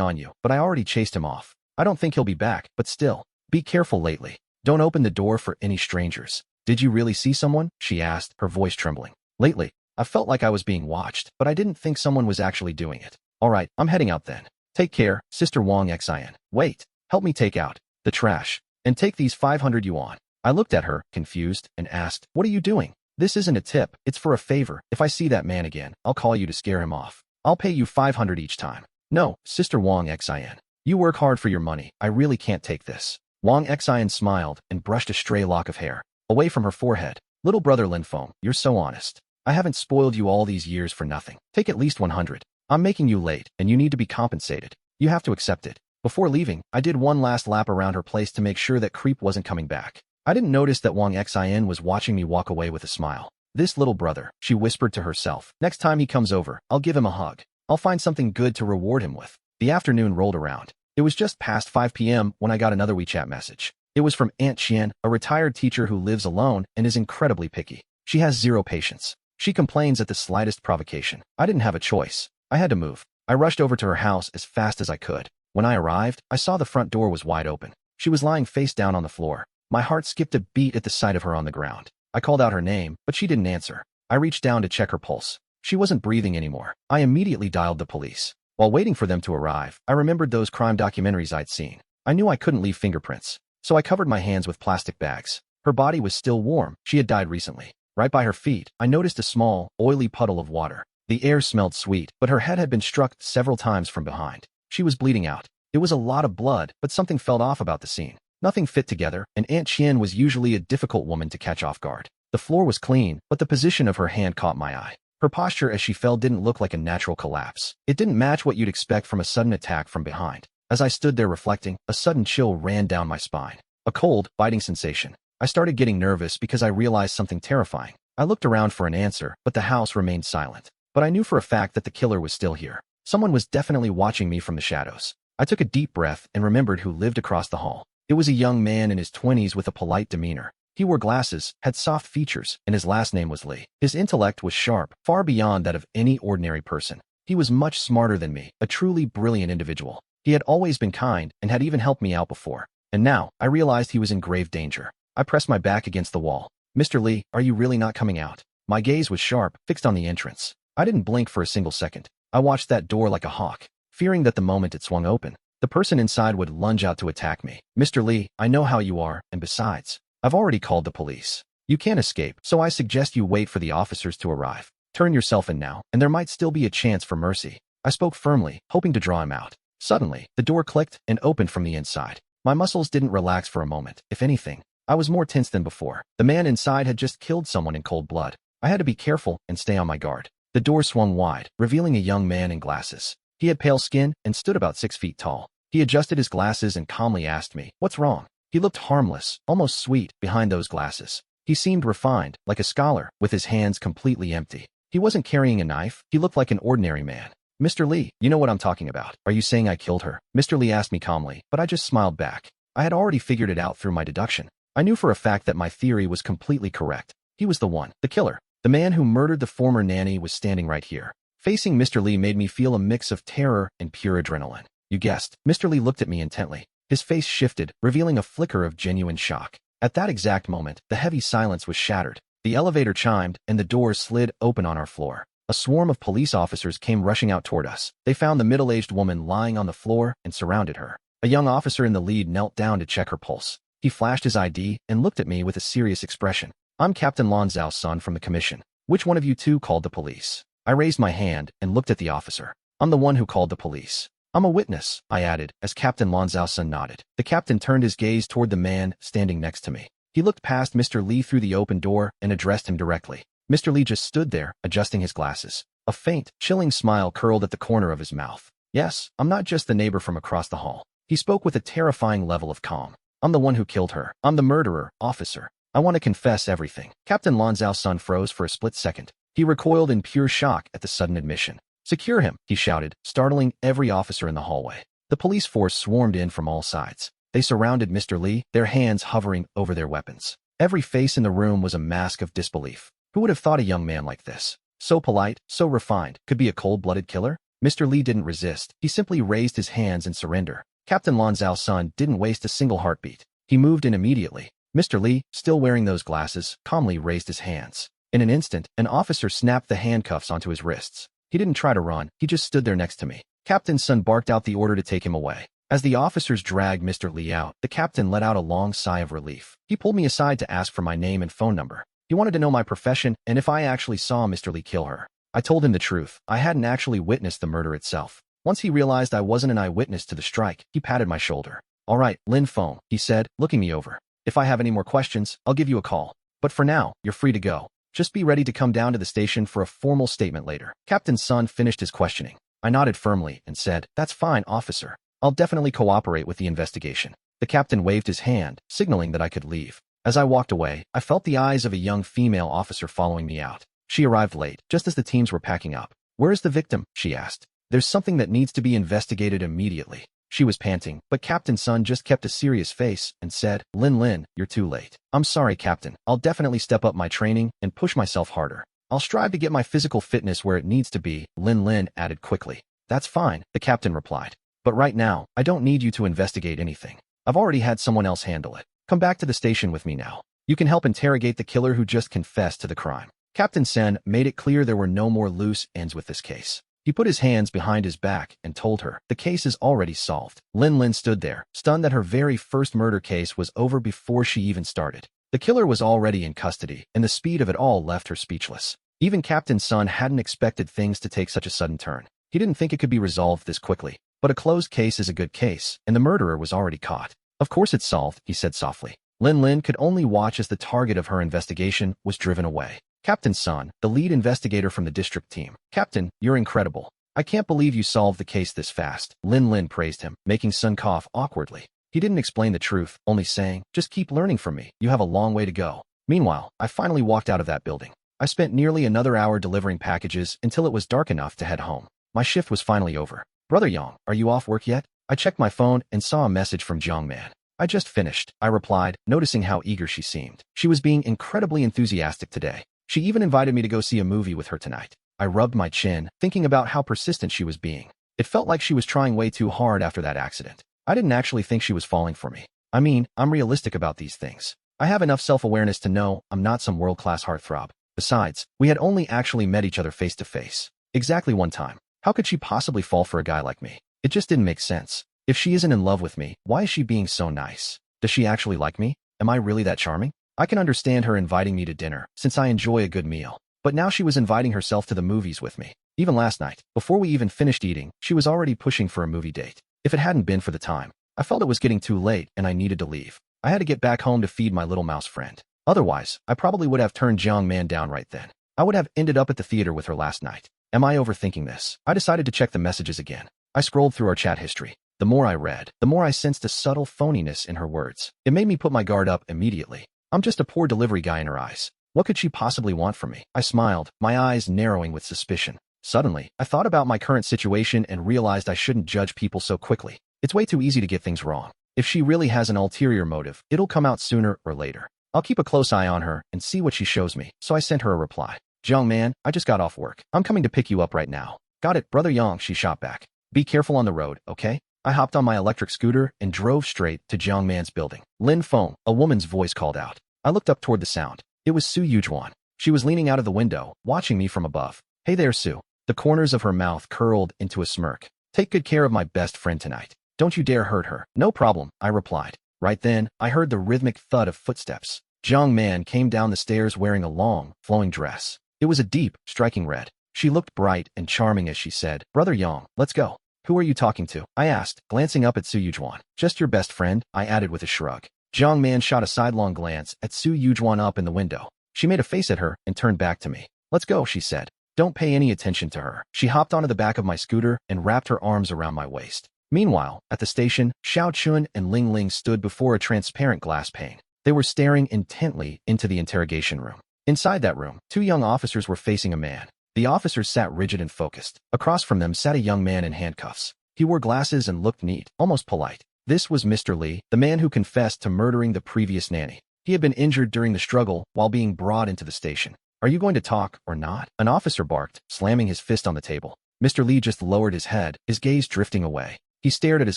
on you, but I already chased him off. I don't think he'll be back, but still, be careful lately. Don't open the door for any strangers. Did you really see someone? She asked, her voice trembling. Lately, I felt like I was being watched, but I didn't think someone was actually doing it. All right, I'm heading out then. Take care, Sister Wang Xin. Wait, help me take out the trash and take these 500 yuan. I looked at her, confused, and asked, what are you doing? This isn't a tip, it's for a favor. If I see that man again, I'll call you to scare him off. I'll pay you 500 each time. No, Sister Wang Xin. You work hard for your money. I really can't take this. Wang Xin smiled and brushed a stray lock of hair away from her forehead. Little brother Lin Feng, you're so honest. I haven't spoiled you all these years for nothing. Take at least 100. I'm making you late, and you need to be compensated. You have to accept it. Before leaving, I did one last lap around her place to make sure that Creep wasn't coming back. I didn't notice that Wang Xin was watching me walk away with a smile. This little brother, she whispered to herself. Next time he comes over, I'll give him a hug. I'll find something good to reward him with. The afternoon rolled around. It was just past 5 p.m. when I got another WeChat message. It was from Aunt Qian, a retired teacher who lives alone and is incredibly picky. She has zero patience. She complains at the slightest provocation. I didn't have a choice. I had to move. I rushed over to her house as fast as I could. When I arrived, I saw the front door was wide open. She was lying face down on the floor. My heart skipped a beat at the sight of her on the ground. I called out her name, but she didn't answer. I reached down to check her pulse. She wasn't breathing anymore. I immediately dialed the police. While waiting for them to arrive, I remembered those crime documentaries I'd seen. I knew I couldn't leave fingerprints, so I covered my hands with plastic bags. Her body was still warm. She had died recently. Right by her feet, I noticed a small, oily puddle of water. The air smelled sweet, but her head had been struck several times from behind. She was bleeding out. It was a lot of blood, but something felt off about the scene. Nothing fit together, and Aunt Qian was usually a difficult woman to catch off guard. The floor was clean, but the position of her hand caught my eye. Her posture as she fell didn't look like a natural collapse. It didn't match what you'd expect from a sudden attack from behind. As I stood there reflecting, a sudden chill ran down my spine. A cold, biting sensation. I started getting nervous because I realized something terrifying. I looked around for an answer, but the house remained silent. But I knew for a fact that the killer was still here. Someone was definitely watching me from the shadows. I took a deep breath and remembered who lived across the hall. It was a young man in his 20s with a polite demeanor. He wore glasses, had soft features, and his last name was Li. His intellect was sharp, far beyond that of any ordinary person. He was much smarter than me, a truly brilliant individual. He had always been kind and had even helped me out before. And now, I realized he was in grave danger. I pressed my back against the wall. Mr. Li, are you really not coming out? My gaze was sharp, fixed on the entrance. I didn't blink for a single second. I watched that door like a hawk, fearing that the moment it swung open, the person inside would lunge out to attack me. Mr. Li, I know how you are, and besides, I've already called the police. You can't escape, so I suggest you wait for the officers to arrive. Turn yourself in now, and there might still be a chance for mercy. I spoke firmly, hoping to draw him out. Suddenly, the door clicked and opened from the inside. My muscles didn't relax for a moment. If anything, I was more tense than before. The man inside had just killed someone in cold blood. I had to be careful and stay on my guard. The door swung wide, revealing a young man in glasses. He had pale skin and stood about 6 feet tall. He adjusted his glasses and calmly asked me, "What's wrong?" He looked harmless, almost sweet, behind those glasses. He seemed refined, like a scholar, with his hands completely empty. He wasn't carrying a knife. He looked like an ordinary man. "Mr. Li, you know what I'm talking about. Are you saying I killed her?" Mr. Li asked me calmly, but I just smiled back. I had already figured it out through my deduction. I knew for a fact that my theory was completely correct. He was the one, the killer. The man who murdered the former nanny was standing right here. Facing Mr. Li made me feel a mix of terror and pure adrenaline. You guessed. Mr. Li looked at me intently. His face shifted, revealing a flicker of genuine shock. At that exact moment, the heavy silence was shattered. The elevator chimed, and the doors slid open on our floor. A swarm of police officers came rushing out toward us. They found the middle-aged woman lying on the floor and surrounded her. A young officer in the lead knelt down to check her pulse. He flashed his ID and looked at me with a serious expression. "I'm Captain Lan Zhao's son from the commission. Which one of you two called the police?" I raised my hand and looked at the officer. "I'm the one who called the police." "I'm a witness," I added, as Captain Lan Zhao's son nodded. The captain turned his gaze toward the man standing next to me. He looked past Mr. Li through the open door and addressed him directly. Mr. Li just stood there, adjusting his glasses. A faint, chilling smile curled at the corner of his mouth. "Yes, I'm not just the neighbor from across the hall." He spoke with a terrifying level of calm. "I'm the one who killed her. I'm the murderer, officer. I want to confess everything." Captain Lan Zhao's son froze for a split second. He recoiled in pure shock at the sudden admission. "Secure him," he shouted, startling every officer in the hallway. The police force swarmed in from all sides. They surrounded Mr. Li, their hands hovering over their weapons. Every face in the room was a mask of disbelief. Who would have thought a young man like this, so polite, so refined, could be a cold-blooded killer? Mr. Li didn't resist. He simply raised his hands in surrender. Captain Lan Zhao's son didn't waste a single heartbeat. He moved in immediately. Mr. Li, still wearing those glasses, calmly raised his hands. In an instant, an officer snapped the handcuffs onto his wrists. He didn't try to run. He just stood there next to me. Captain Sun barked out the order to take him away. As the officers dragged Mr. Li out, the captain let out a long sigh of relief. He pulled me aside to ask for my name and phone number. He wanted to know my profession and if I actually saw Mr. Li kill her. I told him the truth. I hadn't actually witnessed the murder itself. Once he realized I wasn't an eyewitness to the strike, he patted my shoulder. "All right, Lin Feng," he said, looking me over. "If I have any more questions, I'll give you a call. But for now, you're free to go. Just be ready to come down to the station for a formal statement later." Captain Sun finished his questioning. I nodded firmly and said, "That's fine, officer. I'll definitely cooperate with the investigation." The captain waved his hand, signaling that I could leave. As I walked away, I felt the eyes of a young female officer following me out. She arrived late, just as the teams were packing up. "Where is the victim?" she asked. "There's something that needs to be investigated immediately." She was panting, but Captain Sun just kept a serious face and said, Lin, you're too late." "I'm sorry, Captain. I'll definitely step up my training and push myself harder. I'll strive to get my physical fitness where it needs to be," Lin added quickly. "That's fine," the captain replied. "But right now, I don't need you to investigate anything. I've already had someone else handle it. Come back to the station with me now. You can help interrogate the killer who just confessed to the crime." Captain Sen made it clear there were no more loose ends with this case. He put his hands behind his back and told her, "The case is already solved." Lin stood there, stunned that her very first murder case was over before she even started. The killer was already in custody, and the speed of it all left her speechless. Even Captain Sun hadn't expected things to take such a sudden turn. He didn't think it could be resolved this quickly. But a closed case is a good case, and the murderer was already caught. "Of course it's solved," he said softly. Lin could only watch as the target of her investigation was driven away. Captain Sun, the lead investigator from the district team. "Captain, you're incredible. I can't believe you solved the case this fast." Lin praised him, making Sun cough awkwardly. He didn't explain the truth, only saying, "Just keep learning from me. You have a long way to go." Meanwhile, I finally walked out of that building. I spent nearly another hour delivering packages until it was dark enough to head home. My shift was finally over. "Brother Yang, are you off work yet?" I checked my phone and saw a message from Jiang Man. "I just finished," I replied, noticing how eager she seemed. She was being incredibly enthusiastic today. She even invited me to go see a movie with her tonight. I rubbed my chin, thinking about how persistent she was being. It felt like she was trying way too hard after that accident. I didn't actually think she was falling for me. I mean, I'm realistic about these things. I have enough self-awareness to know I'm not some world-class heartthrob. Besides, we had only actually met each other face to face. Exactly one time. How could she possibly fall for a guy like me? It just didn't make sense. If she isn't in love with me, why is she being so nice? Does she actually like me? Am I really that charming? I can understand her inviting me to dinner, since I enjoy a good meal. But now she was inviting herself to the movies with me. Even last night, before we even finished eating, she was already pushing for a movie date. If it hadn't been for the time, I felt it was getting too late and I needed to leave. I had to get back home to feed my little mouse friend. Otherwise, I probably would have turned Jiang Man down right then. I would have ended up at the theater with her last night. Am I overthinking this? I decided to check the messages again. I scrolled through our chat history. The more I read, the more I sensed a subtle phoniness in her words. It made me put my guard up immediately. I'm just a poor delivery guy in her eyes. What could she possibly want from me? I smiled, my eyes narrowing with suspicion. Suddenly, I thought about my current situation and realized I shouldn't judge people so quickly. It's way too easy to get things wrong. If she really has an ulterior motive, it'll come out sooner or later. I'll keep a close eye on her and see what she shows me, so I sent her a reply. Jiang Man, I just got off work. I'm coming to pick you up right now. Got it, Brother Yang, she shot back. Be careful on the road, okay? I hopped on my electric scooter and drove straight to Jiang Man's building. Lin Feng, a woman's voice called out. I looked up toward the sound. It was Su Yujuan. She was leaning out of the window, watching me from above. Hey there, Su. The corners of her mouth curled into a smirk. Take good care of my best friend tonight. Don't you dare hurt her. No problem, I replied. Right then, I heard the rhythmic thud of footsteps. Jiang Man came down the stairs wearing a long, flowing dress. It was a deep, striking red. She looked bright and charming as she said, Brother Yang, let's go. Who are you talking to? I asked, glancing up at Su Yujuan. Just your best friend, I added with a shrug. Jiang Man shot a sidelong glance at Su Yujuan up in the window. She made a face at her and turned back to me. Let's go, she said. Don't pay any attention to her. She hopped onto the back of my scooter and wrapped her arms around my waist. Meanwhile, at the station, Xiao Chun and Ling Ling stood before a transparent glass pane. They were staring intently into the interrogation room. Inside that room, two young officers were facing a man. The officers sat rigid and focused. Across from them sat a young man in handcuffs. He wore glasses and looked neat, almost polite. This was Mr. Li, the man who confessed to murdering the previous nanny. He had been injured during the struggle while being brought into the station. Are you going to talk or not? An officer barked, slamming his fist on the table. Mr. Lee just lowered his head, his gaze drifting away. He stared at his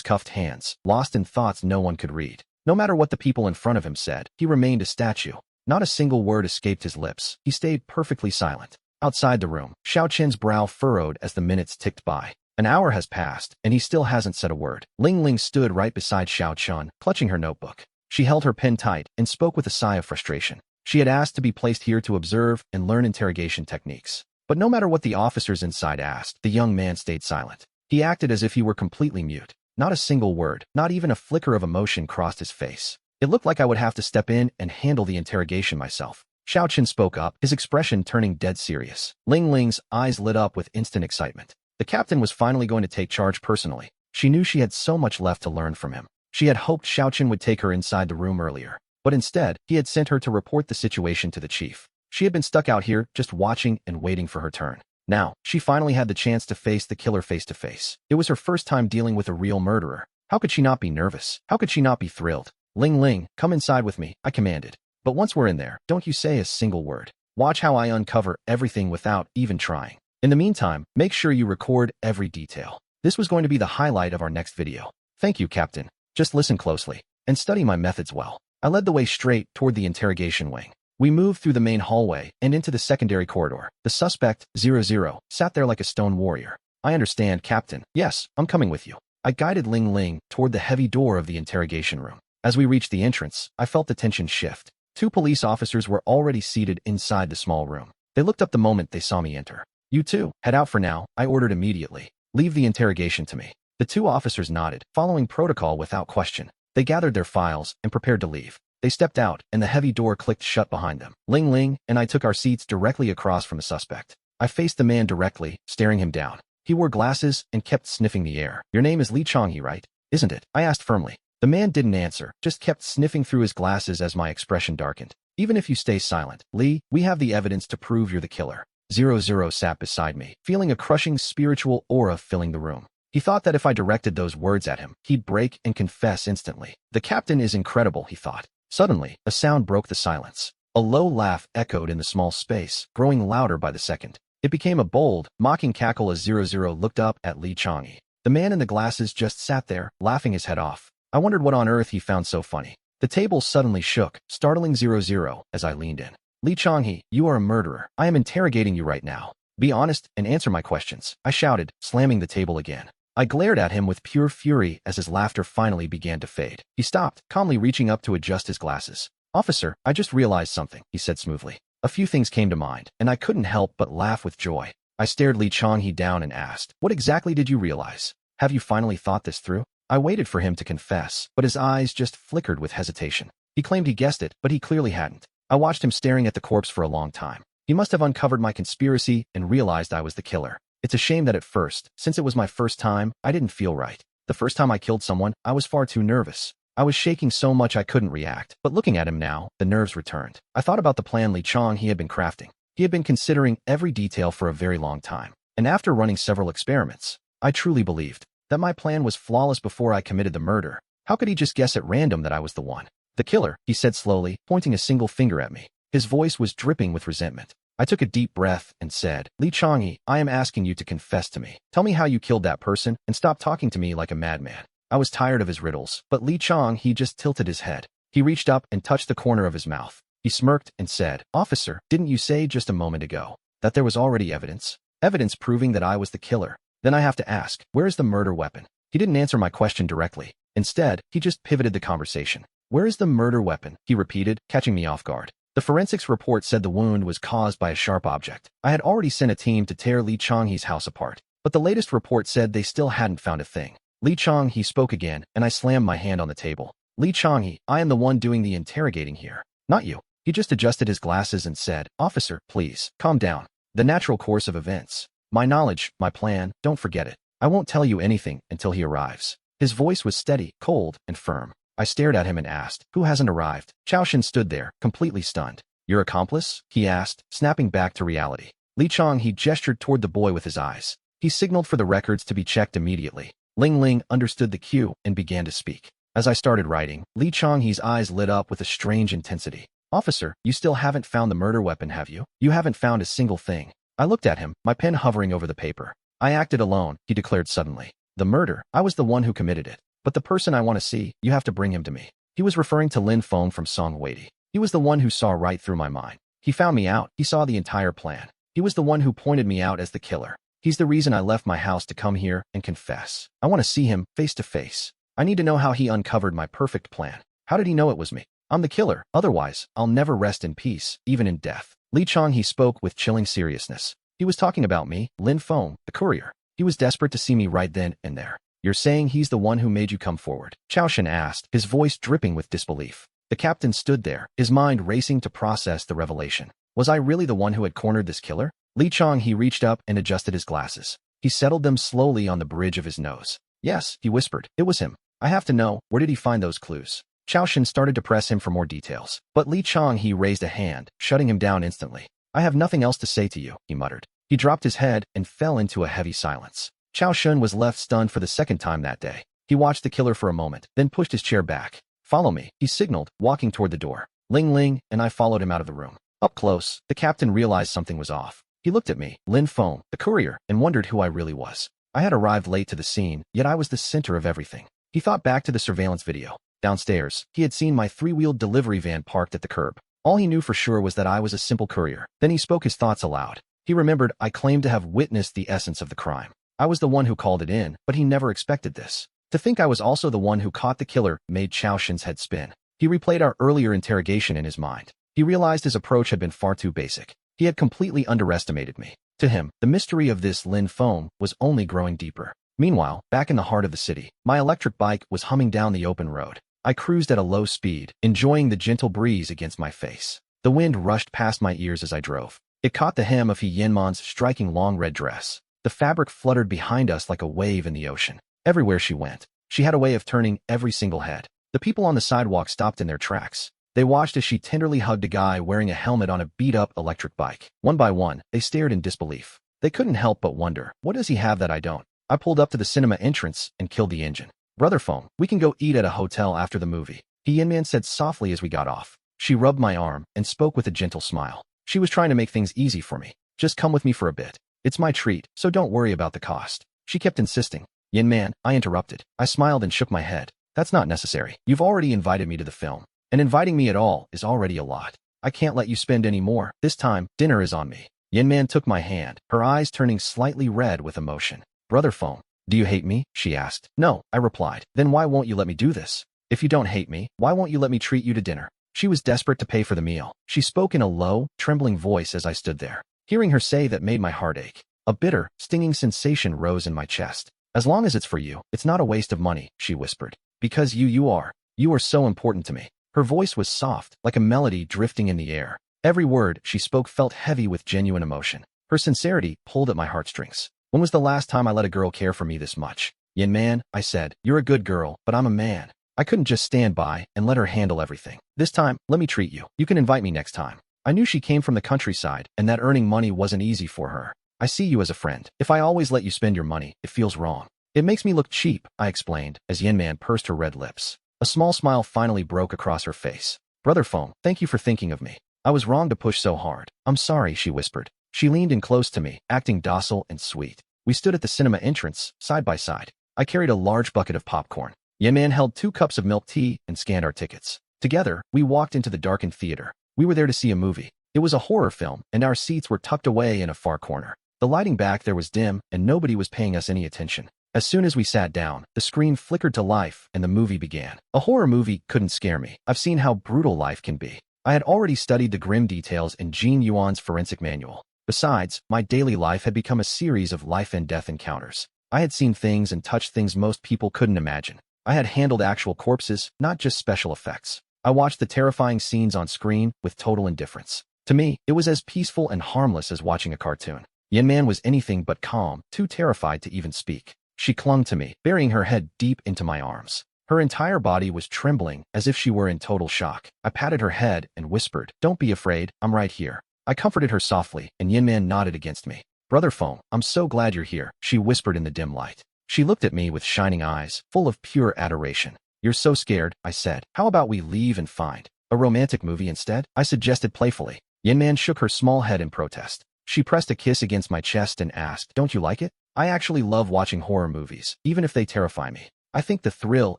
cuffed hands, lost in thoughts no one could read. No matter what the people in front of him said, he remained a statue. Not a single word escaped his lips. He stayed perfectly silent. Outside the room, Xiao Qin's brow furrowed as the minutes ticked by. An hour has passed, and he still hasn't said a word. Ling Ling stood right beside Xiao Qin, clutching her notebook. She held her pen tight and spoke with a sigh of frustration. She had asked to be placed here to observe and learn interrogation techniques. But no matter what the officers inside asked, the young man stayed silent. He acted as if he were completely mute. Not a single word, not even a flicker of emotion crossed his face. It looked like I would have to step in and handle the interrogation myself. Xiao Qin spoke up, his expression turning dead serious. Ling Ling's eyes lit up with instant excitement. The captain was finally going to take charge personally. She knew she had so much left to learn from him. She had hoped Xiao Qin would take her inside the room earlier. But instead, he had sent her to report the situation to the chief. She had been stuck out here, just watching and waiting for her turn. Now, she finally had the chance to face the killer face to face. It was her first time dealing with a real murderer. How could she not be nervous? How could she not be thrilled? Ling Ling, come inside with me, I commanded. But once we're in there, don't you say a single word. Watch how I uncover everything without even trying. In the meantime, make sure you record every detail. This was going to be the highlight of our next video. Thank you, Captain. Just listen closely and study my methods well. I led the way straight toward the interrogation wing. We moved through the main hallway and into the secondary corridor. The suspect, 00, sat there like a stone warrior. I understand, Captain. Yes, I'm coming with you. I guided Ling Ling toward the heavy door of the interrogation room. As we reached the entrance, I felt the tension shift. 2 police officers were already seated inside the small room. They looked up the moment they saw me enter. You two, head out for now, I ordered immediately. Leave the interrogation to me. The 2 officers nodded, following protocol without question. They gathered their files and prepared to leave. They stepped out, and the heavy door clicked shut behind them. Ling Ling and I took our seats directly across from the suspect. I faced the man directly, staring him down. He wore glasses and kept sniffing the air. Your name is Li Changhe, right? Isn't it? I asked firmly. The man didn't answer, just kept sniffing through his glasses as my expression darkened. Even if you stay silent, Li, we have the evidence to prove you're the killer. 00 sat beside me, feeling a crushing spiritual aura filling the room. He thought that if I directed those words at him, he'd break and confess instantly. The captain is incredible, he thought. Suddenly, a sound broke the silence. A low laugh echoed in the small space, growing louder by the second. It became a bold, mocking cackle as 00 looked up at Li Changhe. The man in the glasses just sat there, laughing his head off. I wondered what on earth he found so funny. The table suddenly shook, startling 00 as I leaned in. Li Changhe, you are a murderer. I am interrogating you right now. Be honest and answer my questions, I shouted, slamming the table again. I glared at him with pure fury as his laughter finally began to fade. He stopped, calmly reaching up to adjust his glasses. Officer, I just realized something, he said smoothly. A few things came to mind, and I couldn't help but laugh with joy. I stared Li Changhe down and asked, what exactly did you realize? Have you finally thought this through? I waited for him to confess, but his eyes just flickered with hesitation. He claimed he guessed it, but he clearly hadn't. I watched him staring at the corpse for a long time. He must have uncovered my conspiracy and realized I was the killer. It's a shame that at first, since it was my first time, I didn't feel right. The first time I killed someone, I was far too nervous. I was shaking so much I couldn't react, but looking at him now, the nerves returned. I thought about the plan Li Changhe had been crafting. He had been considering every detail for a very long time. And after running several experiments, I truly believed that my plan was flawless before I committed the murder. How could he just guess at random that I was the one? The killer, he said slowly, pointing a single finger at me. His voice was dripping with resentment. I took a deep breath and said, Li Changhe, I am asking you to confess to me. Tell me how you killed that person and stop talking to me like a madman. I was tired of his riddles, but Li Changhe, he just tilted his head. He reached up and touched the corner of his mouth. He smirked and said, Officer, didn't you say just a moment ago that there was already evidence? Evidence proving that I was the killer. Then I have to ask, where is the murder weapon? He didn't answer my question directly. Instead, he just pivoted the conversation. Where is the murder weapon? He repeated, catching me off guard. The forensics report said the wound was caused by a sharp object. I had already sent a team to tear Li Changhe's house apart, but the latest report said they still hadn't found a thing. Li Changhe spoke again, and I slammed my hand on the table. Li Changhe, I am the one doing the interrogating here, not you. He just adjusted his glasses and said, Officer, please, calm down. The natural course of events. My knowledge, my plan, don't forget it. I won't tell you anything until he arrives. His voice was steady, cold, and firm. I stared at him and asked, who hasn't arrived? Xiao Qin stood there, completely stunned. Your accomplice? He asked, snapping back to reality. Li Changhe gestured toward the boy with his eyes. He signaled for the records to be checked immediately. Ling Ling understood the cue and began to speak. As I started writing, Li Changhe's eyes lit up with a strange intensity. Officer, you still haven't found the murder weapon, have you? You haven't found a single thing. I looked at him, my pen hovering over the paper. I acted alone, he declared suddenly. The murder, I was the one who committed it. But the person I want to see, you have to bring him to me. He was referring to Lin Feng from Song Weidi. He was the one who saw right through my mind. He found me out, he saw the entire plan. He was the one who pointed me out as the killer. He's the reason I left my house to come here and confess. I want to see him, face to face. I need to know how he uncovered my perfect plan. How did he know it was me? I'm the killer, otherwise, I'll never rest in peace, even in death. Li Chong, he spoke with chilling seriousness. He was talking about me, Lin Feng, the courier. He was desperate to see me right then and there. You're saying he's the one who made you come forward? Chao Shen asked, his voice dripping with disbelief. The captain stood there, his mind racing to process the revelation. Was I really the one who had cornered this killer? Li Chong, he reached up and adjusted his glasses. He settled them slowly on the bridge of his nose. Yes, he whispered, it was him. I have to know, where did he find those clues? Chao Shen started to press him for more details. But Li Chong, he raised a hand, shutting him down instantly. I have nothing else to say to you, he muttered. He dropped his head and fell into a heavy silence. Chao Shen was left stunned for the second time that day. He watched the killer for a moment, then pushed his chair back. Follow me, he signaled, walking toward the door. Ling Ling, and I followed him out of the room. Up close, the captain realized something was off. He looked at me, Lin Feng, the courier, and wondered who I really was. I had arrived late to the scene, yet I was the center of everything. He thought back to the surveillance video. Downstairs, he had seen my three-wheeled delivery van parked at the curb. All he knew for sure was that I was a simple courier. Then he spoke his thoughts aloud. He remembered I claimed to have witnessed the essence of the crime. I was the one who called it in, but he never expected this. To think I was also the one who caught the killer made Chao Shen's head spin. He replayed our earlier interrogation in his mind. He realized his approach had been far too basic. He had completely underestimated me. To him, the mystery of this Lin Feng was only growing deeper. Meanwhile, back in the heart of the city, my electric bike was humming down the open road. I cruised at a low speed, enjoying the gentle breeze against my face. The wind rushed past my ears as I drove. It caught the hem of He Yanman's striking long red dress. The fabric fluttered behind us like a wave in the ocean. Everywhere she went, she had a way of turning every single head. The people on the sidewalk stopped in their tracks. They watched as she tenderly hugged a guy wearing a helmet on a beat-up electric bike. One by one, they stared in disbelief. They couldn't help but wonder, what does he have that I don't? I pulled up to the cinema entrance and killed the engine. Brother Feng, we can go eat at a hotel after the movie, He Yanman said softly as we got off. She rubbed my arm and spoke with a gentle smile. She was trying to make things easy for me. Just come with me for a bit. It's my treat, so don't worry about the cost. She kept insisting. Yanman, I interrupted. I smiled and shook my head. That's not necessary. You've already invited me to the film. And inviting me at all is already a lot. I can't let you spend any more. This time, dinner is on me. Yanman took my hand, her eyes turning slightly red with emotion. Brother Feng, do you hate me? She asked. No, I replied. Then why won't you let me do this? If you don't hate me, why won't you let me treat you to dinner? She was desperate to pay for the meal. She spoke in a low, trembling voice as I stood there. Hearing her say that made my heart ache. A bitter, stinging sensation rose in my chest. As long as it's for you, it's not a waste of money, she whispered. Because you are so important to me. Her voice was soft, like a melody drifting in the air. Every word she spoke felt heavy with genuine emotion. Her sincerity pulled at my heartstrings. When was the last time I let a girl care for me this much? Yanman, I said, you're a good girl, but I'm a man. I couldn't just stand by and let her handle everything. This time, let me treat you. You can invite me next time. I knew she came from the countryside and that earning money wasn't easy for her. I see you as a friend. If I always let you spend your money, it feels wrong. It makes me look cheap, I explained, as Yanman pursed her red lips. A small smile finally broke across her face. Brother Feng, thank you for thinking of me. I was wrong to push so hard. I'm sorry, she whispered. She leaned in close to me, acting docile and sweet. We stood at the cinema entrance, side by side. I carried a large bucket of popcorn. Yanman held 2 cups of milk tea and scanned our tickets. Together, we walked into the darkened theater. We were there to see a movie. It was a horror film, and our seats were tucked away in a far corner. The lighting back there was dim, and nobody was paying us any attention. As soon as we sat down, the screen flickered to life and the movie began. A horror movie couldn't scare me. I've seen how brutal life can be. I had already studied the grim details in Jean Yuan's forensic manual. Besides, my daily life had become a series of life and death encounters. I had seen things and touched things most people couldn't imagine. I had handled actual corpses, not just special effects. I watched the terrifying scenes on screen with total indifference. To me, it was as peaceful and harmless as watching a cartoon. Yanman was anything but calm, too terrified to even speak. She clung to me, burying her head deep into my arms. Her entire body was trembling, as if she were in total shock. I patted her head and whispered, "Don't be afraid, I'm right here." I comforted her softly, and Yanman nodded against me. "Brother Feng, I'm so glad you're here," she whispered in the dim light. She looked at me with shining eyes, full of pure adoration. "You're so scared," I said. "How about we leave and find A romantic movie instead? I suggested playfully. Yin Man shook her small head in protest. She pressed a kiss against my chest and asked, "Don't you like it? I actually love watching horror movies, even if they terrify me. I think the thrill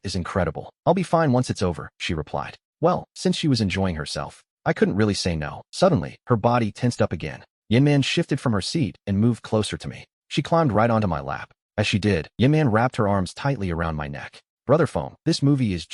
is incredible. I'll be fine once it's over," she replied. Well, since she was enjoying herself, I couldn't really say no. Suddenly, her body tensed up again. Yin Man shifted from her seat and moved closer to me. She climbed right onto my lap. As she did, Yin Man wrapped her arms tightly around my neck. "Brother Phone, this movie is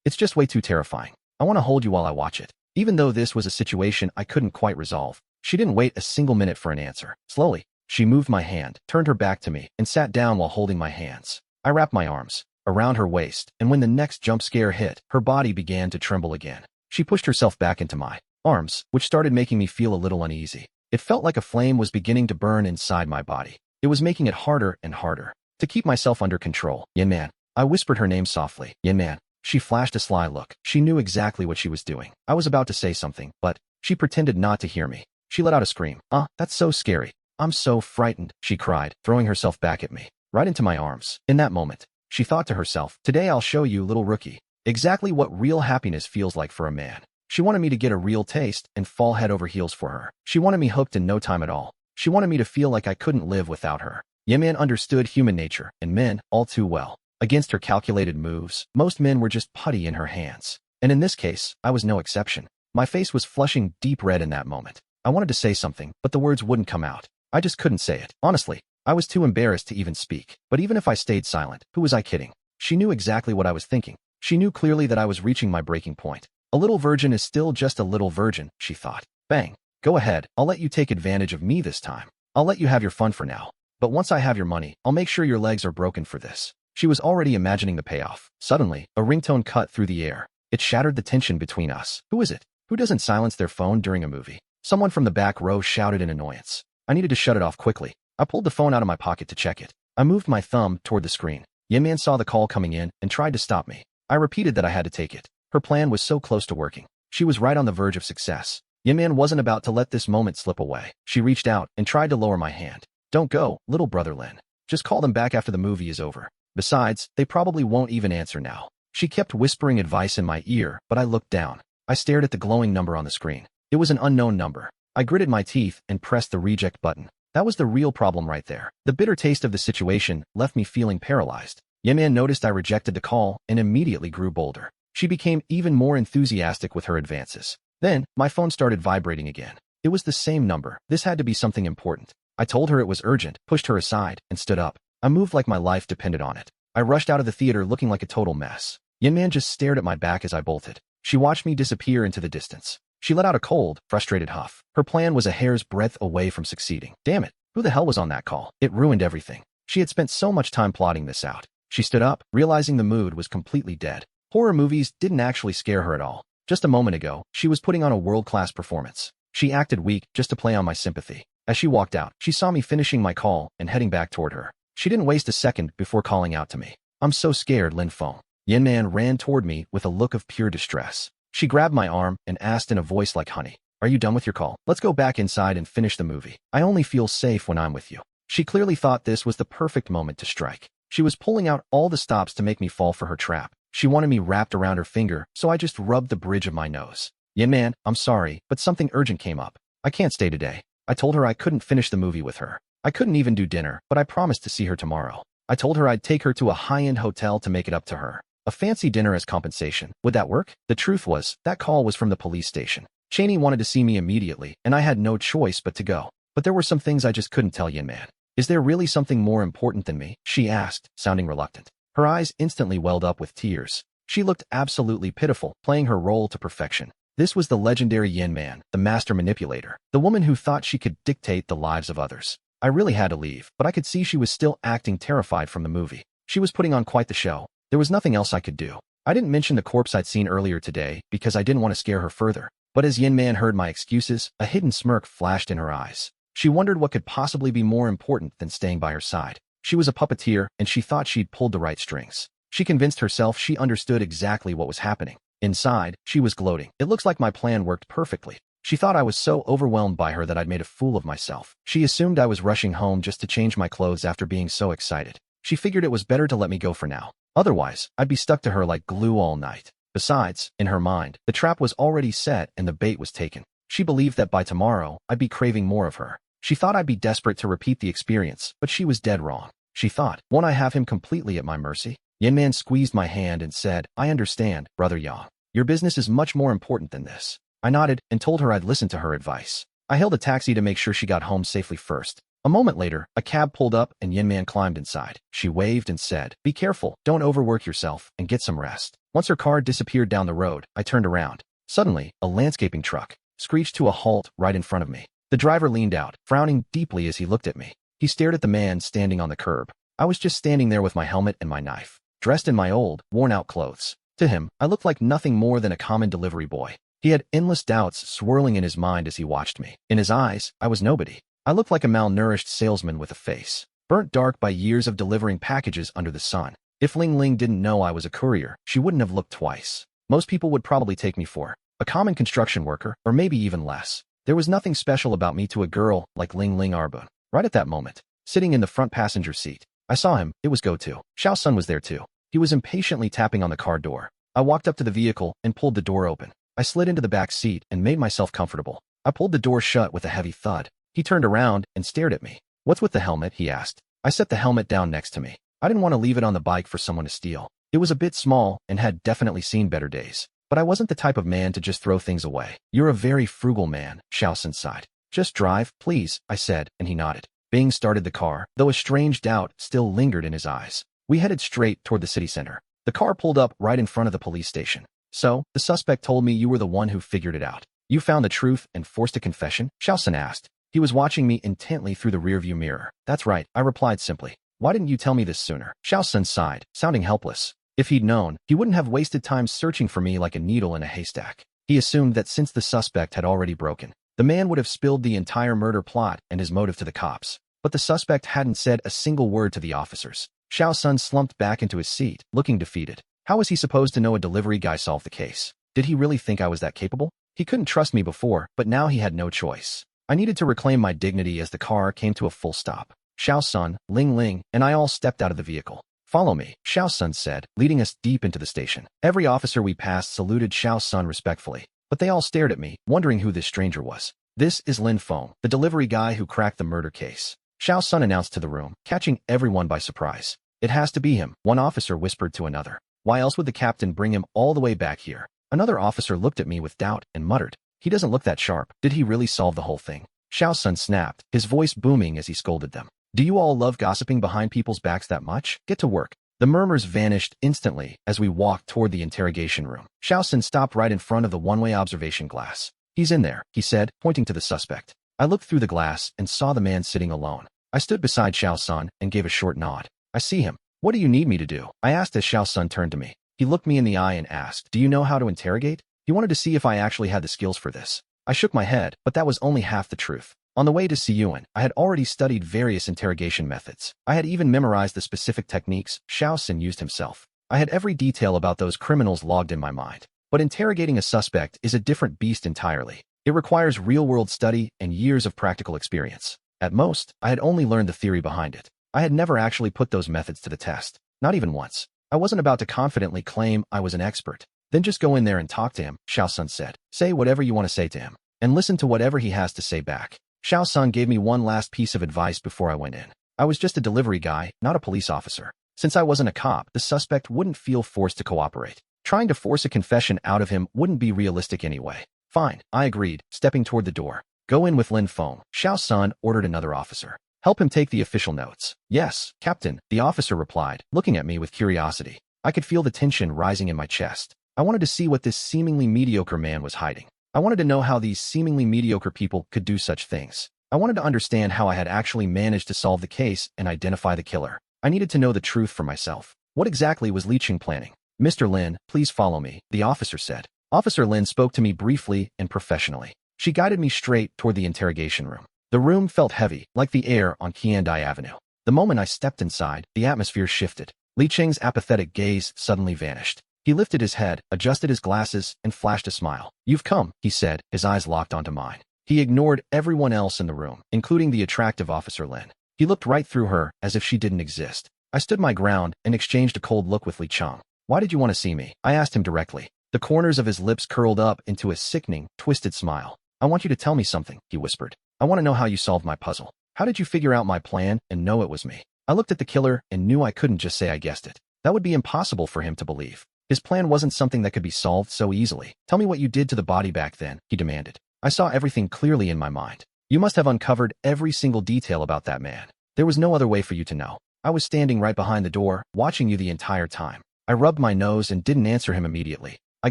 it's just way too terrifying. I want to hold you while I watch it." Even though this was a situation I couldn't quite resolve, she didn't wait a single minute for an answer. Slowly, she moved my hand, turned her back to me, and sat down while holding my hands. I wrapped my arms around her waist, and when the next jump scare hit, her body began to tremble again. She pushed herself back into my arms, which started making me feel a little uneasy. It felt like a flame was beginning to burn inside my body. It was making it harder and harder to keep myself under control. "Yin Man." I whispered her name softly. "Yin Man." She flashed a sly look. She knew exactly what she was doing. I was about to say something, but she pretended not to hear me. She let out a scream. That's so scary. I'm so frightened," she cried, throwing herself back at me, right into my arms. In that moment, she thought to herself, "Today I'll show you, little rookie, exactly what real happiness feels like for a man." She wanted me to get a real taste and fall head over heels for her. She wanted me hooked in no time at all. She wanted me to feel like I couldn't live without her. Yin Man understood human nature, and men, all too well. Against her calculated moves, most men were just putty in her hands. And in this case, I was no exception. My face was flushing deep red in that moment. I wanted to say something, but the words wouldn't come out. I just couldn't say it. Honestly, I was too embarrassed to even speak. But even if I stayed silent, who was I kidding? She knew exactly what I was thinking. She knew clearly that I was reaching my breaking point. A little virgin is still just a little virgin, she thought. Bang. Go ahead, I'll let you take advantage of me this time. I'll let you have your fun for now. But once I have your money, I'll make sure your legs are broken for this. She was already imagining the payoff. Suddenly, a ringtone cut through the air. It shattered the tension between us. Who is it? Who doesn't silence their phone during a movie? Someone from the back row shouted in annoyance. I needed to shut it off quickly. I pulled the phone out of my pocket to check it. I moved my thumb toward the screen. Yin Man saw the call coming in and tried to stop me. I repeated that I had to take it. Her plan was so close to working. She was right on the verge of success. Yin Man wasn't about to let this moment slip away. She reached out and tried to lower my hand. "Don't go, little brother Lin. Just call them back after the movie is over. Besides, they probably won't even answer now." She kept whispering advice in my ear, but I looked down. I stared at the glowing number on the screen. It was an unknown number. I gritted my teeth and pressed the reject button. That was the real problem right there. The bitter taste of the situation left me feeling paralyzed. Yin Man noticed I rejected the call and immediately grew bolder. She became even more enthusiastic with her advances. Then, my phone started vibrating again. It was the same number. This had to be something important. I told her it was urgent, pushed her aside, and stood up. I moved like my life depended on it. I rushed out of the theater looking like a total mess. Yin Man just stared at my back as I bolted. She watched me disappear into the distance. She let out a cold, frustrated huff. Her plan was a hair's breadth away from succeeding. Damn it, who the hell was on that call? It ruined everything. She had spent so much time plotting this out. She stood up, realizing the mood was completely dead. Horror movies didn't actually scare her at all. Just a moment ago, she was putting on a world-class performance. She acted weak just to play on my sympathy. As she walked out, she saw me finishing my call and heading back toward her. She didn't waste a second before calling out to me. "I'm so scared, Lin Feng." Yin Man ran toward me with a look of pure distress. She grabbed my arm and asked in a voice like honey, "Are you done with your call? Let's go back inside and finish the movie. I only feel safe when I'm with you." She clearly thought this was the perfect moment to strike. She was pulling out all the stops to make me fall for her trap. She wanted me wrapped around her finger, so I just rubbed the bridge of my nose. "Yin Man, I'm sorry, but something urgent came up. I can't stay today." I told her I couldn't finish the movie with her. I couldn't even do dinner, but I promised to see her tomorrow. I told her I'd take her to a high-end hotel to make it up to her. A fancy dinner as compensation. Would that work? The truth was, that call was from the police station. Cheney wanted to see me immediately, and I had no choice but to go. But there were some things I just couldn't tell Yin Man. "Is there really something more important than me?" she asked, sounding reluctant. Her eyes instantly welled up with tears. She looked absolutely pitiful, playing her role to perfection. This was the legendary Yin Man, the master manipulator, the woman who thought she could dictate the lives of others. I really had to leave, but I could see she was still acting terrified from the movie. She was putting on quite the show. There was nothing else I could do. I didn't mention the corpse I'd seen earlier today because I didn't want to scare her further. But as Yin Man heard my excuses, a hidden smirk flashed in her eyes. She wondered what could possibly be more important than staying by her side. She was a puppeteer, and she thought she'd pulled the right strings. She convinced herself she understood exactly what was happening. Inside, she was gloating. It looks like my plan worked perfectly. She thought I was so overwhelmed by her that I'd made a fool of myself. She assumed I was rushing home just to change my clothes after being so excited. She figured it was better to let me go for now. Otherwise, I'd be stuck to her like glue all night. Besides, in her mind, the trap was already set and the bait was taken. She believed that by tomorrow, I'd be craving more of her. She thought I'd be desperate to repeat the experience, but she was dead wrong. She thought, won't I have him completely at my mercy? Yin Man squeezed my hand and said, I understand, Brother Yang. Your business is much more important than this. I nodded and told her I'd listen to her advice. I hailed a taxi to make sure she got home safely first. A moment later, a cab pulled up and Yin Man climbed inside. She waved and said, be careful, don't overwork yourself, and get some rest. Once her car disappeared down the road, I turned around. Suddenly, a landscaping truck screeched to a halt right in front of me. The driver leaned out, frowning deeply as he looked at me. He stared at the man standing on the curb. I was just standing there with my helmet and my knife, dressed in my old, worn-out clothes. To him, I looked like nothing more than a common delivery boy. He had endless doubts swirling in his mind as he watched me. In his eyes, I was nobody. I looked like a malnourished salesman with a face burnt dark by years of delivering packages under the sun. If Ling Ling didn't know I was a courier, she wouldn't have looked twice. Most people would probably take me for a common construction worker, or maybe even less. There was nothing special about me to a girl like Ling Ling Arbun. Right at that moment, sitting in the front passenger seat, I saw him. It was Go-To. Xiao Sun was there too. He was impatiently tapping on the car door. I walked up to the vehicle and pulled the door open. I slid into the back seat and made myself comfortable. I pulled the door shut with a heavy thud. He turned around and stared at me. What's with the helmet? He asked. I set the helmet down next to me. I didn't want to leave it on the bike for someone to steal. It was a bit small and had definitely seen better days. But I wasn't the type of man to just throw things away. You're a very frugal man, Xiao Sun sighed. Just drive, please, I said, and he nodded. Bing started the car, though a strange doubt still lingered in his eyes. We headed straight toward the city center. The car pulled up right in front of the police station. So, the suspect told me you were the one who figured it out. You found the truth and forced a confession? Xiao Sun asked. He was watching me intently through the rearview mirror. That's right, I replied simply. Why didn't you tell me this sooner? Xiao Sun sighed, sounding helpless. If he'd known, he wouldn't have wasted time searching for me like a needle in a haystack. He assumed that since the suspect had already broken, the man would have spilled the entire murder plot and his motive to the cops. But the suspect hadn't said a single word to the officers. Xiao Sun slumped back into his seat, looking defeated. How was he supposed to know a delivery guy solved the case? Did he really think I was that capable? He couldn't trust me before, but now he had no choice. I needed to reclaim my dignity as the car came to a full stop. Xiao Sun, Ling Ling, and I all stepped out of the vehicle. Follow me, Xiao Sun said, leading us deep into the station. Every officer we passed saluted Xiao Sun respectfully, but they all stared at me, wondering who this stranger was. This is Lin Feng, the delivery guy who cracked the murder case. Xiao Sun announced to the room, catching everyone by surprise. It has to be him, one officer whispered to another. Why else would the captain bring him all the way back here? Another officer looked at me with doubt and muttered, he doesn't look that sharp. Did he really solve the whole thing? Xiao Sun snapped, his voice booming as he scolded them. Do you all love gossiping behind people's backs that much? Get to work. The murmurs vanished instantly as we walked toward the interrogation room. Xiao Sun stopped right in front of the one-way observation glass. He's in there, he said, pointing to the suspect. I looked through the glass and saw the man sitting alone. I stood beside Xiao Sun and gave a short nod. I see him. What do you need me to do? I asked as Xiao Sun turned to me. He looked me in the eye and asked, do you know how to interrogate? He wanted to see if I actually had the skills for this. I shook my head, but that was only half the truth. On the way to Siyuan, I had already studied various interrogation methods. I had even memorized the specific techniques Xiao Sun used himself. I had every detail about those criminals logged in my mind. But interrogating a suspect is a different beast entirely. It requires real-world study and years of practical experience. At most, I had only learned the theory behind it. I had never actually put those methods to the test. Not even once. I wasn't about to confidently claim I was an expert. Then just go in there and talk to him, Xiao Sun said. Say whatever you want to say to him, and listen to whatever he has to say back. Xiao Sun gave me one last piece of advice before I went in. I was just a delivery guy, not a police officer. Since I wasn't a cop, the suspect wouldn't feel forced to cooperate. Trying to force a confession out of him wouldn't be realistic anyway. Fine, I agreed, stepping toward the door. Go in with Lin Feng, Xiao Sun ordered another officer. Help him take the official notes. Yes, Captain, the officer replied, looking at me with curiosity. I could feel the tension rising in my chest. I wanted to see what this seemingly mediocre man was hiding. I wanted to know how these seemingly mediocre people could do such things. I wanted to understand how I had actually managed to solve the case and identify the killer. I needed to know the truth for myself. What exactly was Li Qing planning? Mr. Lin, please follow me, the officer said. Officer Lin spoke to me briefly and professionally. She guided me straight toward the interrogation room. The room felt heavy, like the air on Qiandai Avenue. The moment I stepped inside, the atmosphere shifted. Li Qing's apathetic gaze suddenly vanished. He lifted his head, adjusted his glasses, and flashed a smile. You've come, he said, his eyes locked onto mine. He ignored everyone else in the room, including the attractive Officer Lin. He looked right through her, as if she didn't exist. I stood my ground and exchanged a cold look with Li Qing. Why did you want to see me? I asked him directly. The corners of his lips curled up into a sickening, twisted smile. I want you to tell me something, he whispered. I want to know how you solved my puzzle. How did you figure out my plan and know it was me? I looked at the killer and knew I couldn't just say I guessed it. That would be impossible for him to believe. His plan wasn't something that could be solved so easily. Tell me what you did to the body back then, he demanded. I saw everything clearly in my mind. You must have uncovered every single detail about that man. There was no other way for you to know. I was standing right behind the door, watching you the entire time. I rubbed my nose and didn't answer him immediately. I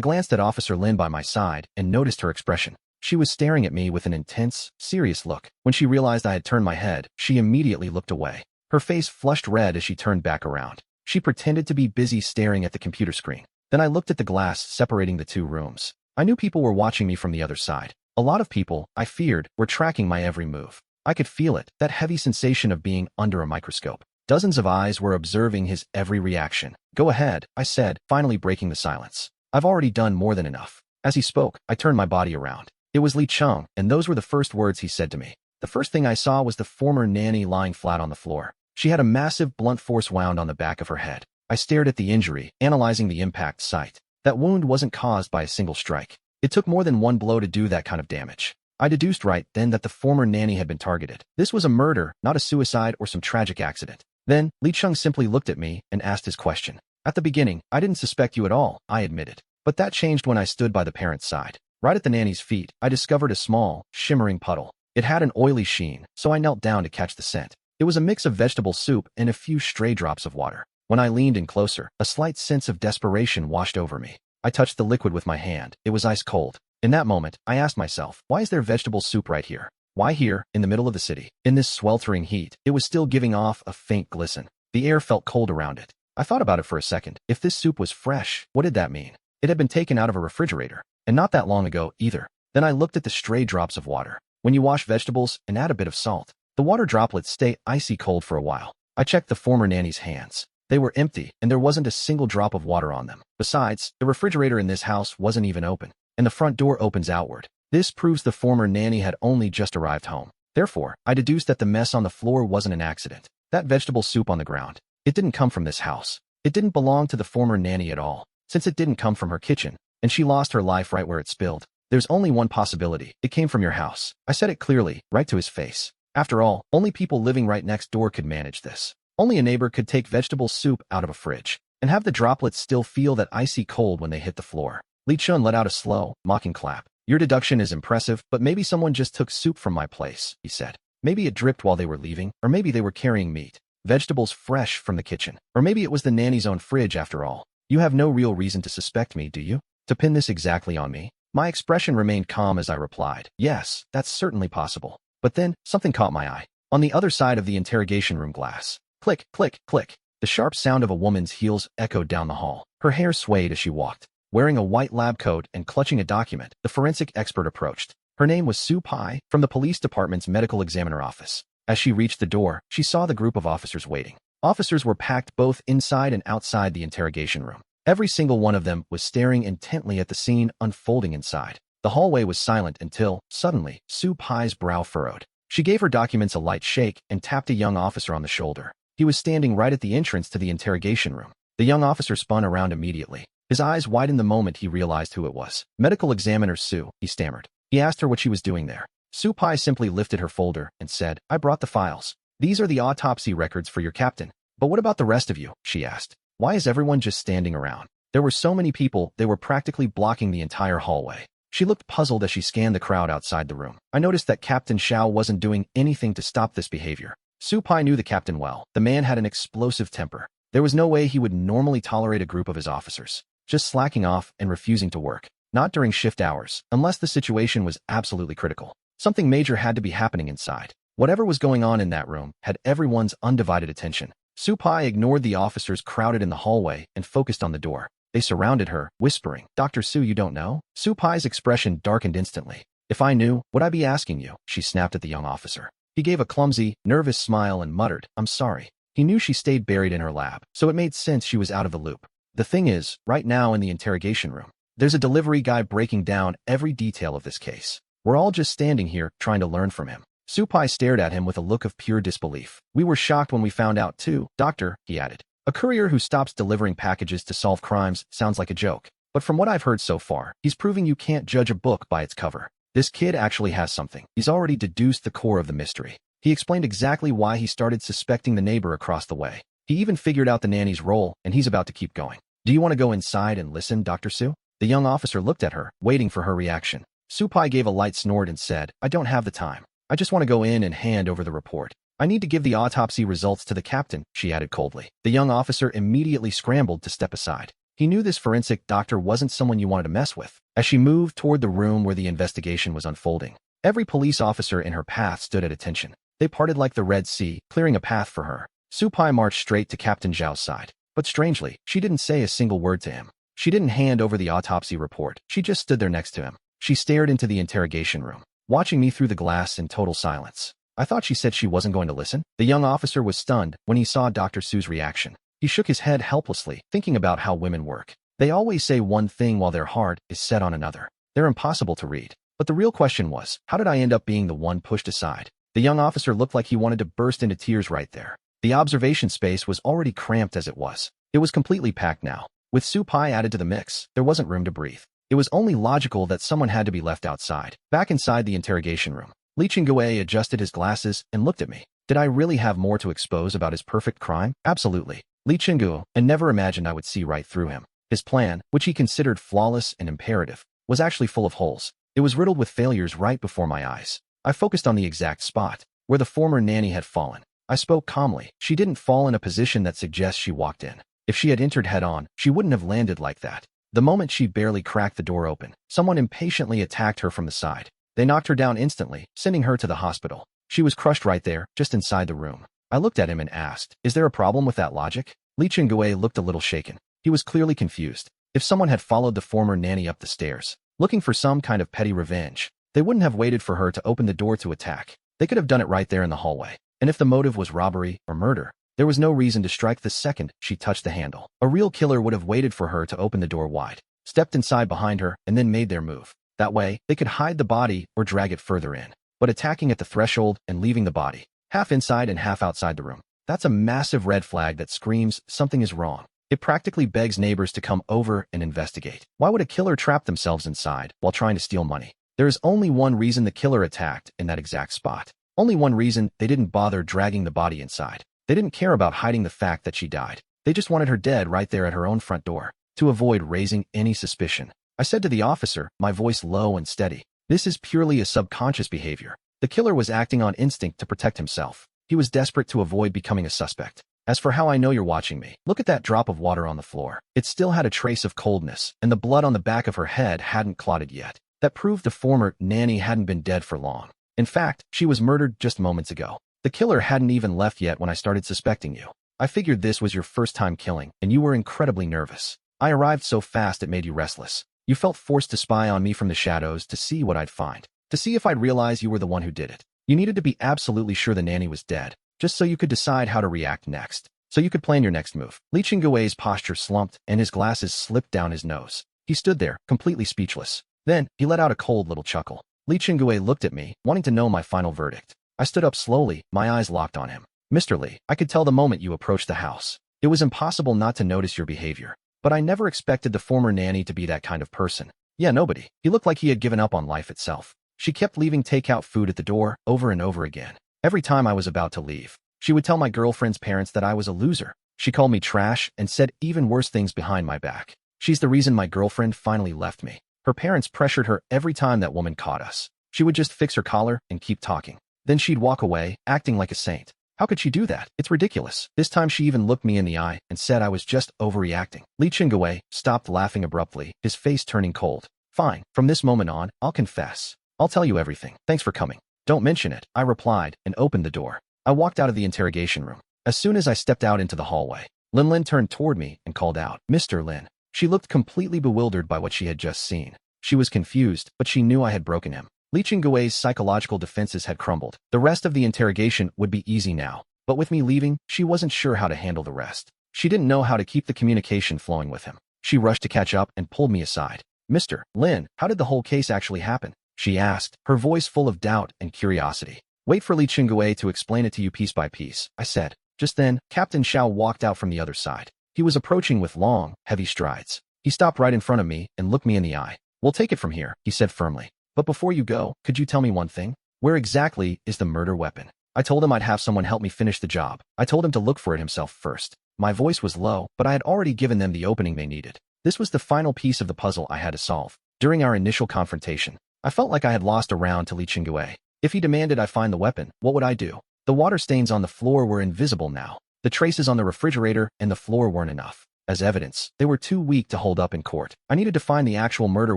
glanced at Officer Lin by my side and noticed her expression. She was staring at me with an intense, serious look. When she realized I had turned my head, she immediately looked away. Her face flushed red as she turned back around. She pretended to be busy staring at the computer screen. Then I looked at the glass separating the two rooms. I knew people were watching me from the other side. A lot of people, I feared, were tracking my every move. I could feel it, that heavy sensation of being under a microscope. Dozens of eyes were observing his every reaction. Go ahead, I said, finally breaking the silence. I've already done more than enough. As he spoke, I turned my body around. It was Li Cheng, and those were the first words he said to me. The first thing I saw was the former nanny lying flat on the floor. She had a massive blunt force wound on the back of her head. I stared at the injury, analyzing the impact site. That wound wasn't caused by a single strike. It took more than one blow to do that kind of damage. I deduced right then that the former nanny had been targeted. This was a murder, not a suicide or some tragic accident. Then, Li Cheng simply looked at me and asked his question. At the beginning, I didn't suspect you at all, I admitted. But that changed when I stood by the parent's side. Right at the nanny's feet, I discovered a small, shimmering puddle. It had an oily sheen, so I knelt down to catch the scent. It was a mix of vegetable soup and a few stray drops of water. When I leaned in closer, a slight sense of desperation washed over me. I touched the liquid with my hand. It was ice cold. In that moment, I asked myself, why is there vegetable soup right here? Why here, in the middle of the city? In this sweltering heat, it was still giving off a faint glisten. The air felt cold around it. I thought about it for a second. If this soup was fresh, what did that mean? It had been taken out of a refrigerator. And not that long ago, either. Then I looked at the stray drops of water. When you wash vegetables and add a bit of salt, the water droplets stay icy cold for a while. I checked the former nanny's hands. They were empty, and there wasn't a single drop of water on them. Besides, the refrigerator in this house wasn't even open, and the front door opens outward. This proves the former nanny had only just arrived home. Therefore, I deduced that the mess on the floor wasn't an accident. That vegetable soup on the ground, it didn't come from this house. It didn't belong to the former nanny at all, since it didn't come from her kitchen, and she lost her life right where it spilled. There's only one possibility. It came from your house. I said it clearly, right to his face. After all, only people living right next door could manage this. Only a neighbor could take vegetable soup out of a fridge and have the droplets still feel that icy cold when they hit the floor. Li Chun let out a slow, mocking clap. Your deduction is impressive, but maybe someone just took soup from my place, he said. Maybe it dripped while they were leaving, or maybe they were carrying meat, vegetables fresh from the kitchen, or maybe it was the nanny's own fridge after all. You have no real reason to suspect me, do you? To pin this exactly on me? My expression remained calm as I replied, yes, that's certainly possible. But then, something caught my eye. On the other side of the interrogation room glass. Click, click, click. The sharp sound of a woman's heels echoed down the hall. Her hair swayed as she walked. Wearing a white lab coat and clutching a document, the forensic expert approached. Her name was Sue Pai, from the police department's medical examiner office. As she reached the door, she saw the group of officers waiting. Officers were packed both inside and outside the interrogation room. Every single one of them was staring intently at the scene unfolding inside. The hallway was silent until, suddenly, Sue Pai's brow furrowed. She gave her documents a light shake and tapped a young officer on the shoulder. He was standing right at the entrance to the interrogation room. The young officer spun around immediately. His eyes widened the moment he realized who it was. Medical examiner Sue, he stammered. He asked her what she was doing there. Sue Pai simply lifted her folder and said, I brought the files. These are the autopsy records for your captain. But what about the rest of you? She asked. Why is everyone just standing around? There were so many people, they were practically blocking the entire hallway. She looked puzzled as she scanned the crowd outside the room. I noticed that Captain Xiao wasn't doing anything to stop this behavior. Sue Pai knew the captain well. The man had an explosive temper. There was no way he would normally tolerate a group of his officers just slacking off and refusing to work. Not during shift hours, unless the situation was absolutely critical. Something major had to be happening inside. Whatever was going on in that room had everyone's undivided attention. Sue Pai ignored the officers crowded in the hallway and focused on the door. They surrounded her, whispering, Dr. Sue, you don't know? Sue Pai's expression darkened instantly. If I knew, would I be asking you? She snapped at the young officer. He gave a clumsy, nervous smile and muttered, I'm sorry. He knew she stayed buried in her lab, so it made sense she was out of the loop. The thing is, right now in the interrogation room, there's a delivery guy breaking down every detail of this case. We're all just standing here trying to learn from him. Sue Pai stared at him with a look of pure disbelief. We were shocked when we found out too, Doctor, he added. A courier who stops delivering packages to solve crimes sounds like a joke. But from what I've heard so far, he's proving you can't judge a book by its cover. This kid actually has something. He's already deduced the core of the mystery. He explained exactly why he started suspecting the neighbor across the way. He even figured out the nanny's role, and he's about to keep going. Do you want to go inside and listen, Dr. Su? The young officer looked at her, waiting for her reaction. Supai gave a light snort and said, I don't have the time. I just want to go in and hand over the report. I need to give the autopsy results to the captain, she added coldly. The young officer immediately scrambled to step aside. He knew this forensic doctor wasn't someone you wanted to mess with. As she moved toward the room where the investigation was unfolding, every police officer in her path stood at attention. They parted like the Red Sea, clearing a path for her. Supai marched straight to Captain Zhao's side. But strangely, she didn't say a single word to him. She didn't hand over the autopsy report. She just stood there next to him. She stared into the interrogation room, watching me through the glass in total silence. I thought she said she wasn't going to listen. The young officer was stunned when he saw Dr. Su's reaction. He shook his head helplessly, thinking about how women work. They always say one thing while their heart is set on another. They're impossible to read. But the real question was, how did I end up being the one pushed aside? The young officer looked like he wanted to burst into tears right there. The observation space was already cramped as it was. It was completely packed now. With Supai added to the mix, there wasn't room to breathe. It was only logical that someone had to be left outside. Back inside the interrogation room, Li Qingwei adjusted his glasses and looked at me. Did I really have more to expose about his perfect crime? Absolutely. Li Qingguo, and never imagined I would see right through him. His plan, which he considered flawless and imperative, was actually full of holes. It was riddled with failures right before my eyes. I focused on the exact spot where the former nanny had fallen. I spoke calmly. She didn't fall in a position that suggests she walked in. If she had entered head-on, she wouldn't have landed like that. The moment she barely cracked the door open, someone impatiently attacked her from the side. They knocked her down instantly, sending her to the hospital. She was crushed right there, just inside the room. I looked at him and asked, is there a problem with that logic? Li Qingwei looked a little shaken. He was clearly confused. If someone had followed the former nanny up the stairs, looking for some kind of petty revenge, they wouldn't have waited for her to open the door to attack. They could have done it right there in the hallway. And if the motive was robbery or murder, there was no reason to strike the second she touched the handle. A real killer would have waited for her to open the door wide, stepped inside behind her, and then made their move. That way, they could hide the body or drag it further in. But attacking at the threshold and leaving the body, half inside and half outside the room, that's a massive red flag that screams something is wrong. It practically begs neighbors to come over and investigate. Why would a killer trap themselves inside while trying to steal money? There is only one reason the killer attacked in that exact spot. Only one reason they didn't bother dragging the body inside. They didn't care about hiding the fact that she died. They just wanted her dead right there at her own front door, to avoid raising any suspicion. I said to the officer, my voice low and steady, this is purely a subconscious behavior. The killer was acting on instinct to protect himself. He was desperate to avoid becoming a suspect. As for how I know you're watching me, look at that drop of water on the floor. It still had a trace of coldness, and the blood on the back of her head hadn't clotted yet. That proved the former nanny hadn't been dead for long. In fact, she was murdered just moments ago. The killer hadn't even left yet when I started suspecting you. I figured this was your first time killing, and you were incredibly nervous. I arrived so fast it made you restless. You felt forced to spy on me from the shadows to see what I'd find, to see if I'd realize you were the one who did it. You needed to be absolutely sure the nanny was dead, just so you could decide how to react next, so you could plan your next move. Li Qingwei's posture slumped, and his glasses slipped down his nose. He stood there, completely speechless. Then, he let out a cold little chuckle. Li Qingwei looked at me, wanting to know my final verdict. I stood up slowly, my eyes locked on him. Mr. Li, I could tell the moment you approached the house. It was impossible not to notice your behavior. But I never expected the former nanny to be that kind of person. Yeah, nobody. He looked like he had given up on life itself. She kept leaving takeout food at the door, over and over again. Every time I was about to leave, she would tell my girlfriend's parents that I was a loser. She called me trash and said even worse things behind my back. She's the reason my girlfriend finally left me. Her parents pressured her every time that woman caught us. She would just fix her collar and keep talking. Then she'd walk away, acting like a saint. How could she do that? It's ridiculous. This time she even looked me in the eye and said I was just overreacting. Li Qingwei stopped laughing abruptly, his face turning cold. Fine. From this moment on, I'll confess. I'll tell you everything. Thanks for coming. Don't mention it, I replied, and opened the door. I walked out of the interrogation room. As soon as I stepped out into the hallway, Lin turned toward me and called out, Mr. Lin. She looked completely bewildered by what she had just seen. She was confused, but she knew I had broken him. Li Qingwei's psychological defenses had crumbled. The rest of the interrogation would be easy now. But with me leaving, she wasn't sure how to handle the rest. She didn't know how to keep the communication flowing with him. She rushed to catch up and pulled me aside. Mr. Lin, how did the whole case actually happen? She asked, her voice full of doubt and curiosity. Wait for Li Qingwei to explain it to you piece by piece, I said. Just then, Captain Xiao walked out from the other side. He was approaching with long, heavy strides. He stopped right in front of me and looked me in the eye. "We'll take it from here," he said firmly. "But before you go, could you tell me one thing? Where exactly is the murder weapon?" I told him I'd have someone help me finish the job. I told him to look for it himself first. My voice was low, but I had already given them the opening they needed. This was the final piece of the puzzle I had to solve. During our initial confrontation, I felt like I had lost a round to Lee Ching-Gui. If he demanded I find the weapon, what would I do? The water stains on the floor were invisible now. The traces on the refrigerator and the floor weren't enough. As evidence, they were too weak to hold up in court. I needed to find the actual murder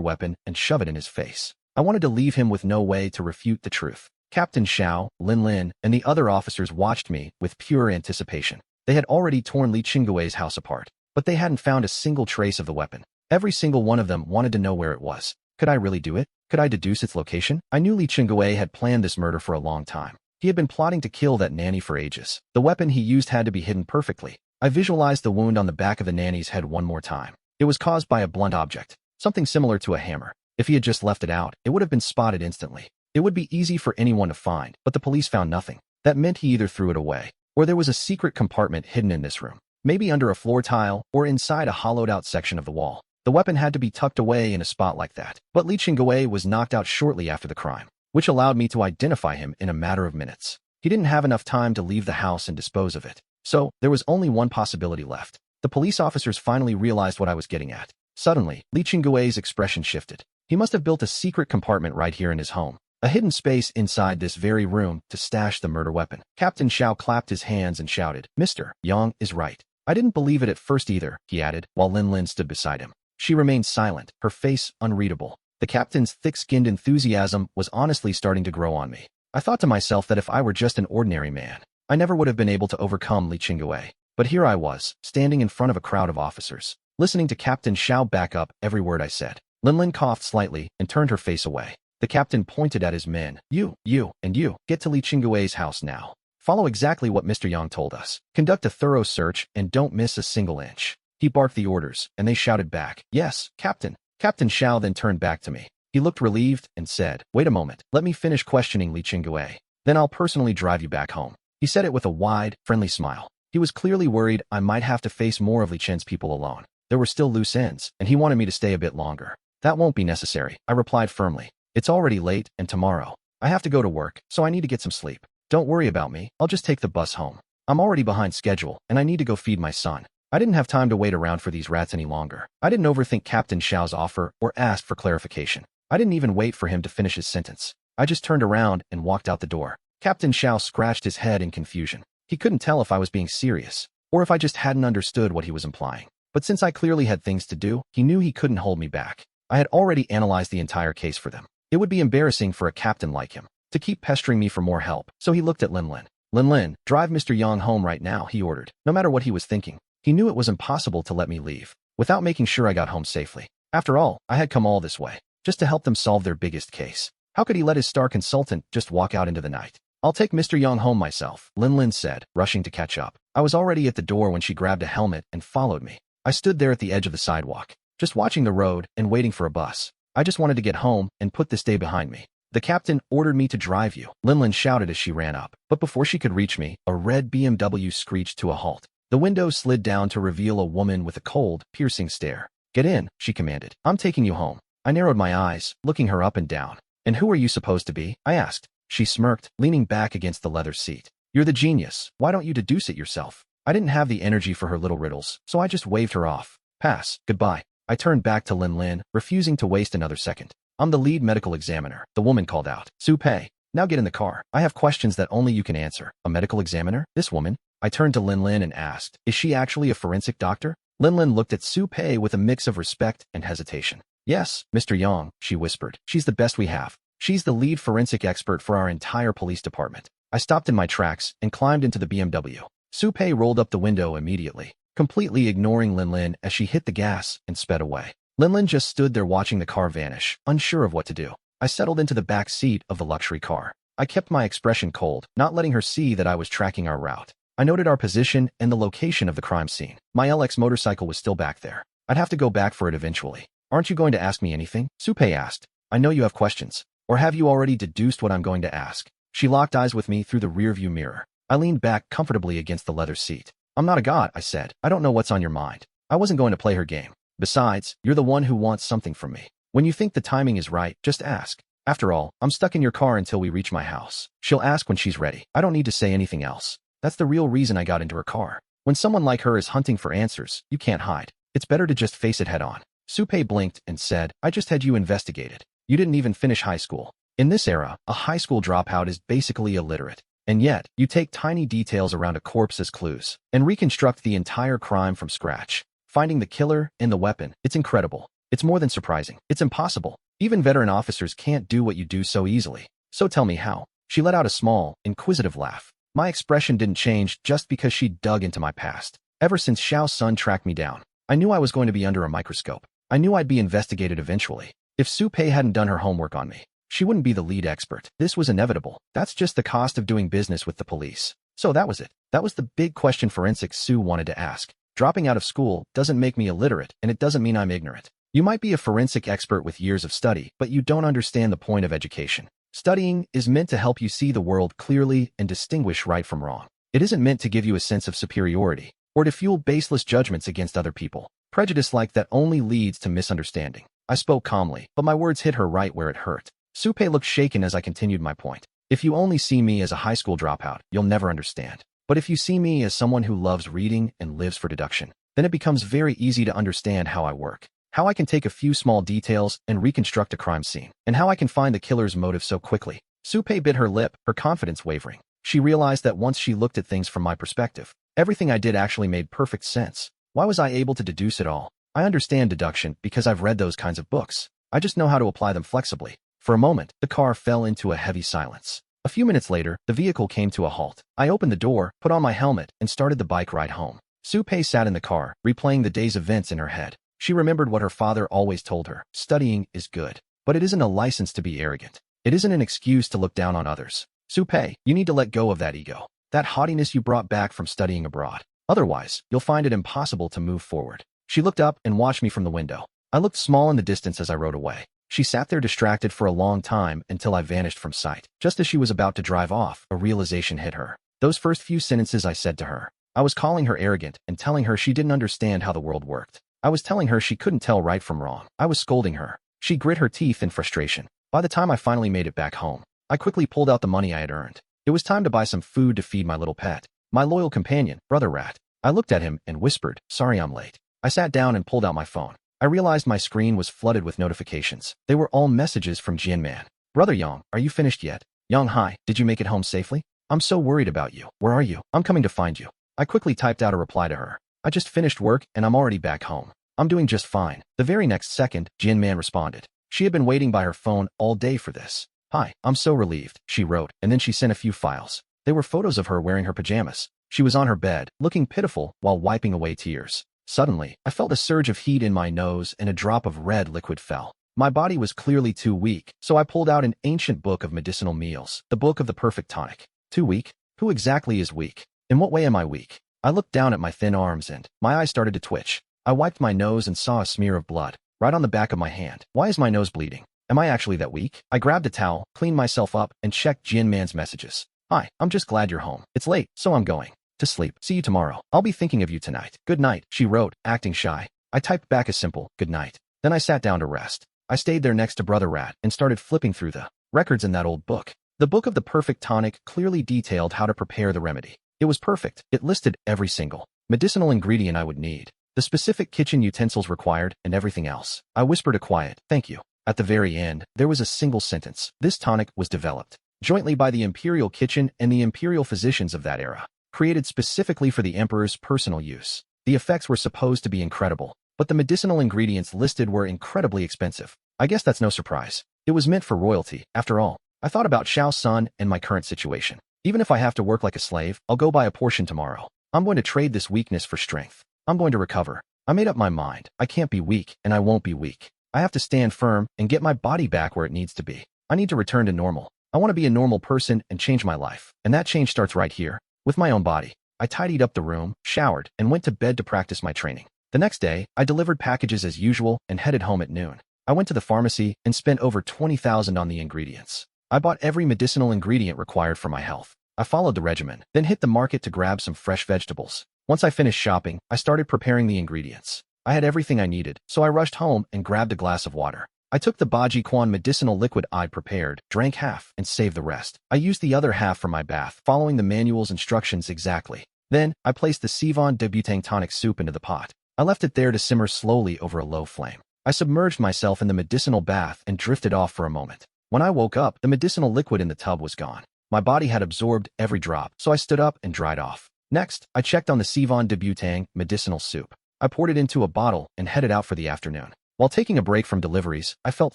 weapon and shove it in his face. I wanted to leave him with no way to refute the truth. Captain Xiao, Lin Lin, and the other officers watched me with pure anticipation. They had already torn Lee Ching-Gui's house apart, but they hadn't found a single trace of the weapon. Every single one of them wanted to know where it was. Could I really do it? Could I deduce its location? I knew Lee Ching-Gui had planned this murder for a long time. He had been plotting to kill that nanny for ages. The weapon he used had to be hidden perfectly. I visualized the wound on the back of the nanny's head one more time. It was caused by a blunt object, something similar to a hammer. If he had just left it out, it would have been spotted instantly. It would be easy for anyone to find, but the police found nothing. That meant he either threw it away, or there was a secret compartment hidden in this room, maybe under a floor tile or inside a hollowed-out section of the wall. The weapon had to be tucked away in a spot like that. But Lee Ching-Gui was knocked out shortly after the crime, which allowed me to identify him in a matter of minutes. He didn't have enough time to leave the house and dispose of it. So, there was only one possibility left. The police officers finally realized what I was getting at. Suddenly, Lee Ching-Gui's expression shifted. He must have built a secret compartment right here in his home, a hidden space inside this very room to stash the murder weapon. Captain Xiao clapped his hands and shouted, "Mr. Yang is right." I didn't believe it at first either, he added, while Lin Lin stood beside him. She remained silent, her face unreadable. The captain's thick-skinned enthusiasm was honestly starting to grow on me. I thought to myself that if I were just an ordinary man, I never would have been able to overcome Lee Ching-Gui. But here I was, standing in front of a crowd of officers, listening to Captain Xiao back up every word I said. Lin Lin coughed slightly and turned her face away. The captain pointed at his men. You, and you, get to Lee Ching-Gui's house now. Follow exactly what Mr. Yang told us. Conduct a thorough search and don't miss a single inch. He barked the orders, and they shouted back, "Yes, Captain." Captain Xiao then turned back to me. He looked relieved and said, "Wait a moment, let me finish questioning Lee Ching-Gui. Then I'll personally drive you back home." He said it with a wide, friendly smile. He was clearly worried I might have to face more of Li Chen's people alone. There were still loose ends, and he wanted me to stay a bit longer. "That won't be necessary," I replied firmly. "It's already late, and tomorrow I have to go to work, so I need to get some sleep. Don't worry about me, I'll just take the bus home. I'm already behind schedule, and I need to go feed my son." I didn't have time to wait around for these rats any longer. I didn't overthink Captain Xiao's offer or ask for clarification. I didn't even wait for him to finish his sentence. I just turned around and walked out the door. Captain Xiao scratched his head in confusion. He couldn't tell if I was being serious, or if I just hadn't understood what he was implying. But since I clearly had things to do, he knew he couldn't hold me back. I had already analyzed the entire case for them. It would be embarrassing for a captain like him to keep pestering me for more help, so he looked at Lin Lin. "Lin Lin, drive Mr. Yang home right now," he ordered. No matter what he was thinking, he knew it was impossible to let me leave without making sure I got home safely. After all, I had come all this way just to help them solve their biggest case. How could he let his star consultant just walk out into the night? "I'll take Mr. Yang home myself," Lin Lin said, rushing to catch up. I was already at the door when she grabbed a helmet and followed me. I stood there at the edge of the sidewalk, just watching the road and waiting for a bus. I just wanted to get home and put this day behind me. "The captain ordered me to drive you," Lin Lin shouted as she ran up. But before she could reach me, a red BMW screeched to a halt. The window slid down to reveal a woman with a cold, piercing stare. "Get in," she commanded. "I'm taking you home." I narrowed my eyes, looking her up and down. "And who are you supposed to be?" I asked. She smirked, leaning back against the leather seat. "You're the genius. Why don't you deduce it yourself?" I didn't have the energy for her little riddles, so I just waved her off. "Pass. Goodbye." I turned back to Lin Lin, refusing to waste another second. "I'm the lead medical examiner," the woman called out. "Su Pei, now get in the car. I have questions that only you can answer." "A medical examiner? This woman?" I turned to Lin Lin and asked, "Is she actually a forensic doctor?" Lin Lin looked at Su Pei with a mix of respect and hesitation. "Yes, Mr. Yang," she whispered. "She's the best we have. She's the lead forensic expert for our entire police department." I stopped in my tracks and climbed into the BMW. Su Pei rolled up the window immediately, completely ignoring Lin Lin as she hit the gas and sped away. Lin Lin just stood there watching the car vanish, unsure of what to do. I settled into the back seat of the luxury car. I kept my expression cold, not letting her see that I was tracking our route. I noted our position and the location of the crime scene. My LX motorcycle was still back there. I'd have to go back for it eventually. "Aren't you going to ask me anything?" Su Pei asked. "I know you have questions. Or have you already deduced what I'm going to ask?" She locked eyes with me through the rearview mirror. I leaned back comfortably against the leather seat. "I'm not a god," I said. "I don't know what's on your mind." I wasn't going to play her game. Besides, you're the one who wants something from me. When you think the timing is right, just ask. After all, I'm stuck in your car until we reach my house. She'll ask when she's ready. I don't need to say anything else. That's the real reason I got into her car. When someone like her is hunting for answers, you can't hide. It's better to just face it head on. Su-pei blinked and said, I just had you investigated. You didn't even finish high school. In this era, a high school dropout is basically illiterate. And yet, you take tiny details around a corpse as clues and reconstruct the entire crime from scratch. Finding the killer and the weapon, it's incredible. It's more than surprising. It's impossible. Even veteran officers can't do what you do so easily. So tell me how. She let out a small, inquisitive laugh. My expression didn't change just because she dug into my past. Ever since Xiao Sun tracked me down, I knew I was going to be under a microscope. I knew I'd be investigated eventually. If Su-pei hadn't done her homework on me, she wouldn't be the lead expert. This was inevitable. That's just the cost of doing business with the police. So that was it. That was the big question Forensic Sue wanted to ask. Dropping out of school doesn't make me illiterate, and it doesn't mean I'm ignorant. You might be a forensic expert with years of study, but you don't understand the point of education. Studying is meant to help you see the world clearly and distinguish right from wrong. It isn't meant to give you a sense of superiority, or to fuel baseless judgments against other people. Prejudice like that only leads to misunderstanding. I spoke calmly, but my words hit her right where it hurt. Su-pei looked shaken as I continued my point. If you only see me as a high school dropout, you'll never understand. But if you see me as someone who loves reading and lives for deduction, then it becomes very easy to understand how I work. How I can take a few small details and reconstruct a crime scene, and how I can find the killer's motive so quickly. Su-pei bit her lip, her confidence wavering. She realized that once she looked at things from my perspective, everything I did actually made perfect sense. Why was I able to deduce it all? I understand deduction because I've read those kinds of books. I just know how to apply them flexibly. For a moment, the car fell into a heavy silence. A few minutes later, the vehicle came to a halt. I opened the door, put on my helmet, and started the bike ride home. Su-pei sat in the car, replaying the day's events in her head. She remembered what her father always told her. Studying is good, but it isn't a license to be arrogant. It isn't an excuse to look down on others. Su-pei, you need to let go of that ego, that haughtiness you brought back from studying abroad. Otherwise, you'll find it impossible to move forward. She looked up and watched me from the window. I looked small in the distance as I rode away. She sat there distracted for a long time until I vanished from sight. Just as she was about to drive off, a realization hit her. Those first few sentences I said to her. I was calling her arrogant and telling her she didn't understand how the world worked. I was telling her she couldn't tell right from wrong. I was scolding her. She grit her teeth in frustration. By the time I finally made it back home, I quickly pulled out the money I had earned. It was time to buy some food to feed my little pet, my loyal companion, Brother Rat. I looked at him and whispered, sorry I'm late. I sat down and pulled out my phone. I realized my screen was flooded with notifications. They were all messages from Jian Man. Brother Yang, are you finished yet? Yang, hi, did you make it home safely? I'm so worried about you. Where are you? I'm coming to find you. I quickly typed out a reply to her. I just finished work and I'm already back home. I'm doing just fine. The very next second, Jian Man responded. She had been waiting by her phone all day for this. Hi, I'm so relieved, she wrote, and then she sent a few files. They were photos of her wearing her pajamas. She was on her bed, looking pitiful while wiping away tears. Suddenly, I felt a surge of heat in my nose and a drop of red liquid fell. My body was clearly too weak, so I pulled out an ancient book of medicinal meals, the Book of the Perfect Tonic. Too weak? Who exactly is weak? In what way am I weak? I looked down at my thin arms and my eyes started to twitch. I wiped my nose and saw a smear of blood right on the back of my hand. Why is my nose bleeding? Am I actually that weak? I grabbed a towel, cleaned myself up, and checked Jian Man's messages. Hi, I'm just glad you're home. It's late, so I'm going to sleep. See you tomorrow. I'll be thinking of you tonight. Good night, she wrote, acting shy. I typed back a simple, good night. Then I sat down to rest. I stayed there next to Brother Rat and started flipping through the records in that old book. The Book of the Perfect Tonic clearly detailed how to prepare the remedy. It was perfect. It listed every single medicinal ingredient I would need, the specific kitchen utensils required, and everything else. I whispered a quiet, thank you. At the very end, there was a single sentence. This tonic was developed jointly by the Imperial Kitchen and the Imperial physicians of that era, created specifically for the Emperor's personal use. The effects were supposed to be incredible, but the medicinal ingredients listed were incredibly expensive. I guess that's no surprise. It was meant for royalty, after all. I thought about Xiao Sun and my current situation. Even if I have to work like a slave, I'll go buy a portion tomorrow. I'm going to trade this weakness for strength. I'm going to recover. I made up my mind. I can't be weak, and I won't be weak. I have to stand firm and get my body back where it needs to be. I need to return to normal. I want to be a normal person and change my life. And that change starts right here, with my own body. I tidied up the room, showered, and went to bed to practice my training. The next day, I delivered packages as usual and headed home at noon. I went to the pharmacy and spent over 20,000 on the ingredients. I bought every medicinal ingredient required for my health. I followed the regimen, then hit the market to grab some fresh vegetables. Once I finished shopping, I started preparing the ingredients. I had everything I needed, so I rushed home and grabbed a glass of water. I took the Baji Quan medicinal liquid I'd prepared, drank half, and saved the rest. I used the other half for my bath, following the manual's instructions exactly. Then, I placed the Sivan de Butane tonic soup into the pot. I left it there to simmer slowly over a low flame. I submerged myself in the medicinal bath and drifted off for a moment. When I woke up, the medicinal liquid in the tub was gone. My body had absorbed every drop, so I stood up and dried off. Next, I checked on the Sivan de Butane medicinal soup. I poured it into a bottle and headed out for the afternoon. While taking a break from deliveries, I felt